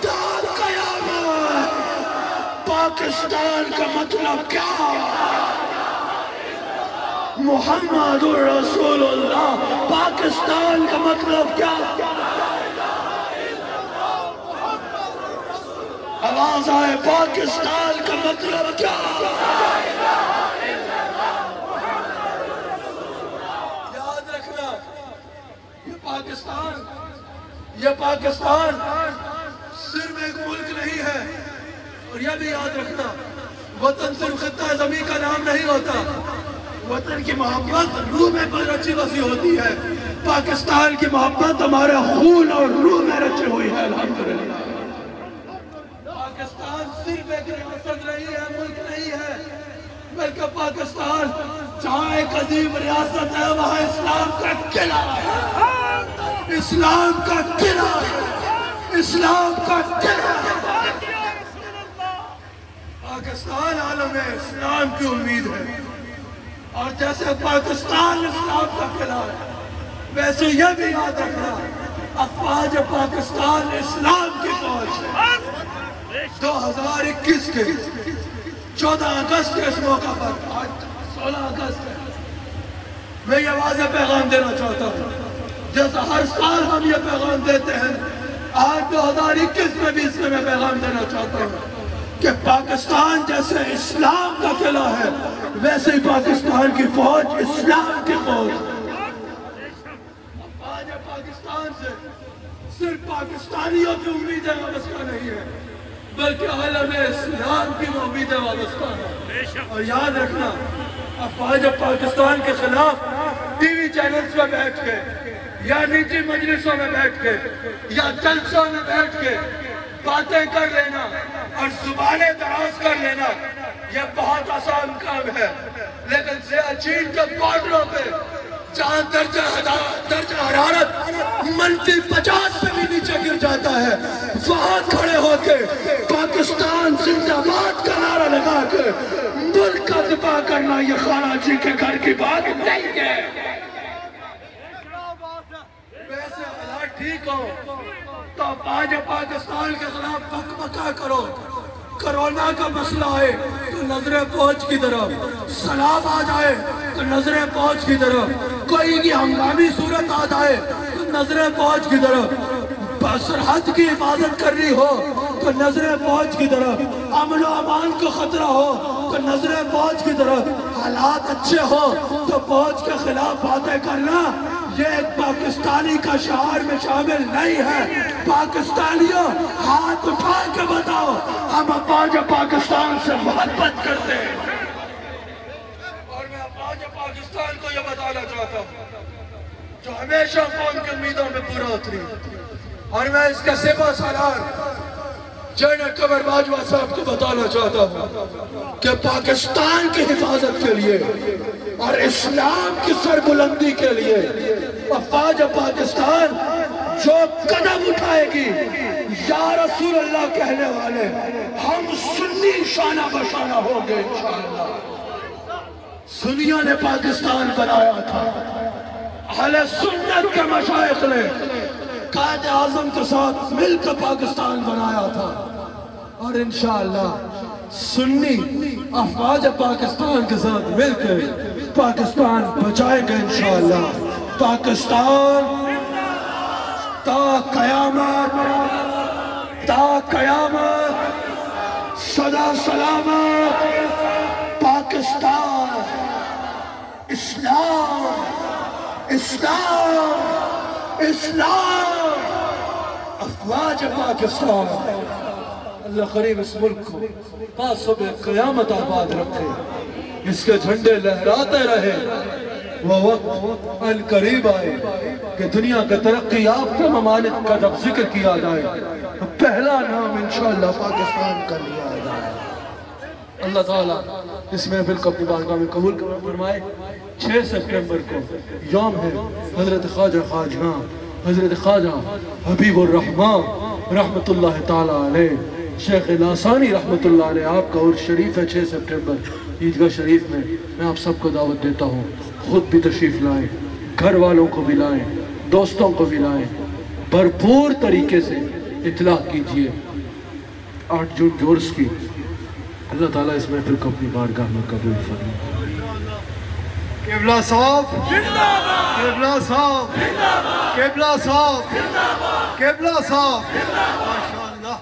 تا قیامت۔ پاکستان کا مطلب کیا؟ محمد رسول اللہ۔ پاکستان کا مطلب کیا؟ آواز آئے، پاکستان کا مطلب کیا؟ یاد رکھنا، یہ پاکستان صرف ایک ملک نہیں ہے، اور یہ بھی یاد رکھنا، وطن صرف خطہ زمین کا نام نہیں ہوتا، وطن کی محبت روح میں پر رچی بسی ہوتی ہے۔ پاکستان کی محبت ہمارے خون اور روح میں رچی ہوئی ہے، الحمدللہ۔ پاکستان صرف ایک ریاست نہیں ہے، ملک نہیں ہے، بلکہ پاکستان جہاں ایک عظیم ریاست ہے، وہاں اسلام کا قلعہ ہے، اسلام کا قلعہ ہے، اسلام کا قلعہ ہے۔ پاکستان عالم اسلام کی امید ہے، اور جیسے پاکستان اسلام کا قلعہ ہے، ویسے یہ بھی یاد رکھنا، افواج پاکستان اسلام کی فوج ہے۔ 2021 کے 14 اگست کے اس موقع پر، آج 16 اگست ہے، میں یہ واضح پیغام دینا چاہتا ہوں، جیسا ہر سال ہم یہ پیغام دیتے ہیں، آج 2021 میں بھی اس میں پیغام دینا چاہتا ہوں کہ پاکستان جیسے اسلام کا قلعہ ہے، ویسے ہی پاکستان کی فوج اسلام کی فوج۔ صرف پاکستانیوں کی امیدیں وابستہ نہیں ہے بلکہ عالم اسلام کی امیدیں وابستہ ہیں. اور یاد رکھنا افواج پاکستان کے خلاف ٹی وی چینلز میں بیٹھ کے یا نجی مجلسوں میں بیٹھ کے یا جلسوں میں بیٹھ کے باتیں کر لینا اور زبانیں دراز کر لینا یہ بہت آسان کام ہے. لیکن سیاچین کے بارڈروں پہ جہاں درجہ حرارت -50 سے بھی نیچے گر جاتا ہے وہاں کھڑے ہو کے پاکستان زندہ باد کا نعرہ لگا کے ملک کا دفاع کرنا یہ خاناجی کے گھر کی بات نہیں ہے. ویسے حالات ٹھیک ہو تو آج پاکستان کے خلاف بکبکا کرو. کرونا کا مسئلہ آئے تو نظریں فوج کی طرف، سیلاب آ جائے تو نظریں فوج کی طرف، کوئی بھی ہنگامی صورت آ جائے تو نظریں فوج کی طرف، سرحد کی حفاظت کرنی ہو تو نظریں فوج کی طرف، امن و امان کو خطرہ ہو تو نظریں فوج کی طرف، حالات اچھے ہو تو فوج کے خلاف باتیں کرنا یہ ایک پاکستانی کا شعار میں شامل نہیں ہے. پاکستانیوں ہاتھ اٹھا کے بتاؤ ہم افواج پاکستان سے محبت کرتے ہیں. اور میں افواج پاکستان کو یہ بتانا چاہتا ہوں جو ہمیشہ قوم کی امیدوں میں پورا اتری. اور میں اس کا سپہ سالار جنرل قمر باجوہ صاحب کو بتانا چاہتا ہوں کہ پاکستان کی حفاظت کے لیے اور اسلام کی سربلندی کے لیے افواج پاکستان جو قدم اٹھائے گی یا رسول اللہ کہنے والے ہم سنی شانہ بشانہ ہوں گے انشاءاللہ. سنیوں نے پاکستان بنایا تھا، اہل سنت کے مشائخ نے قائد اعظم کے ساتھ مل کر پاکستان بنایا تھا. اور انشاءاللہ سنی افواج پاکستان کے ساتھ مل کر پاکستان بچائیں گے انشاءاللہ. پاکستان تا قیامت سدا سلامت. پاکستان اسلام اسلام اسلام. افواج پاکستان اللہ قریب اس ملک کو تا صبح قیامت آباد رکھے، اس کے جھنڈے لہراتے رہے. وہ وقت القریب آئے کہ دنیا کے ترقی یافتہ ممالک کا جب ذکر کیا جائے تو پہلا نام انشاءاللہ پاکستان کا لیا جائے. اللہ تعالیٰ اس محفل کو اپنی بارگاہ میں قبول فرمائے. 6 سپٹمبر کو یوم ہے حضرت خواجہ خواجہ حضرت خواجہ حبیب الرحمن رحمت اللہ تعالیٰ علیہ شیخ لاسانی رحمت اللہ علیہ. آپ کا عرس شریف ہے 6 سپٹمبر عیدگاہ شریف میں. میں آپ سب کو دعوت دیتا ہوں، خود بھی تشریف لائیں، گھر والوں کو بھی لائیں، دوستوں کو بھی لائیں. بھرپور طریقے سے اطلاع کیجئے 8 جون جو عرس کی. اللہ تعالیٰ اس محفل کو اپنی بارگاہ میں قبول فرمائے. قبلہ صاحب قبلہ صاحب قبلہ صاحب قبلہ صاحب ماشاءاللہ.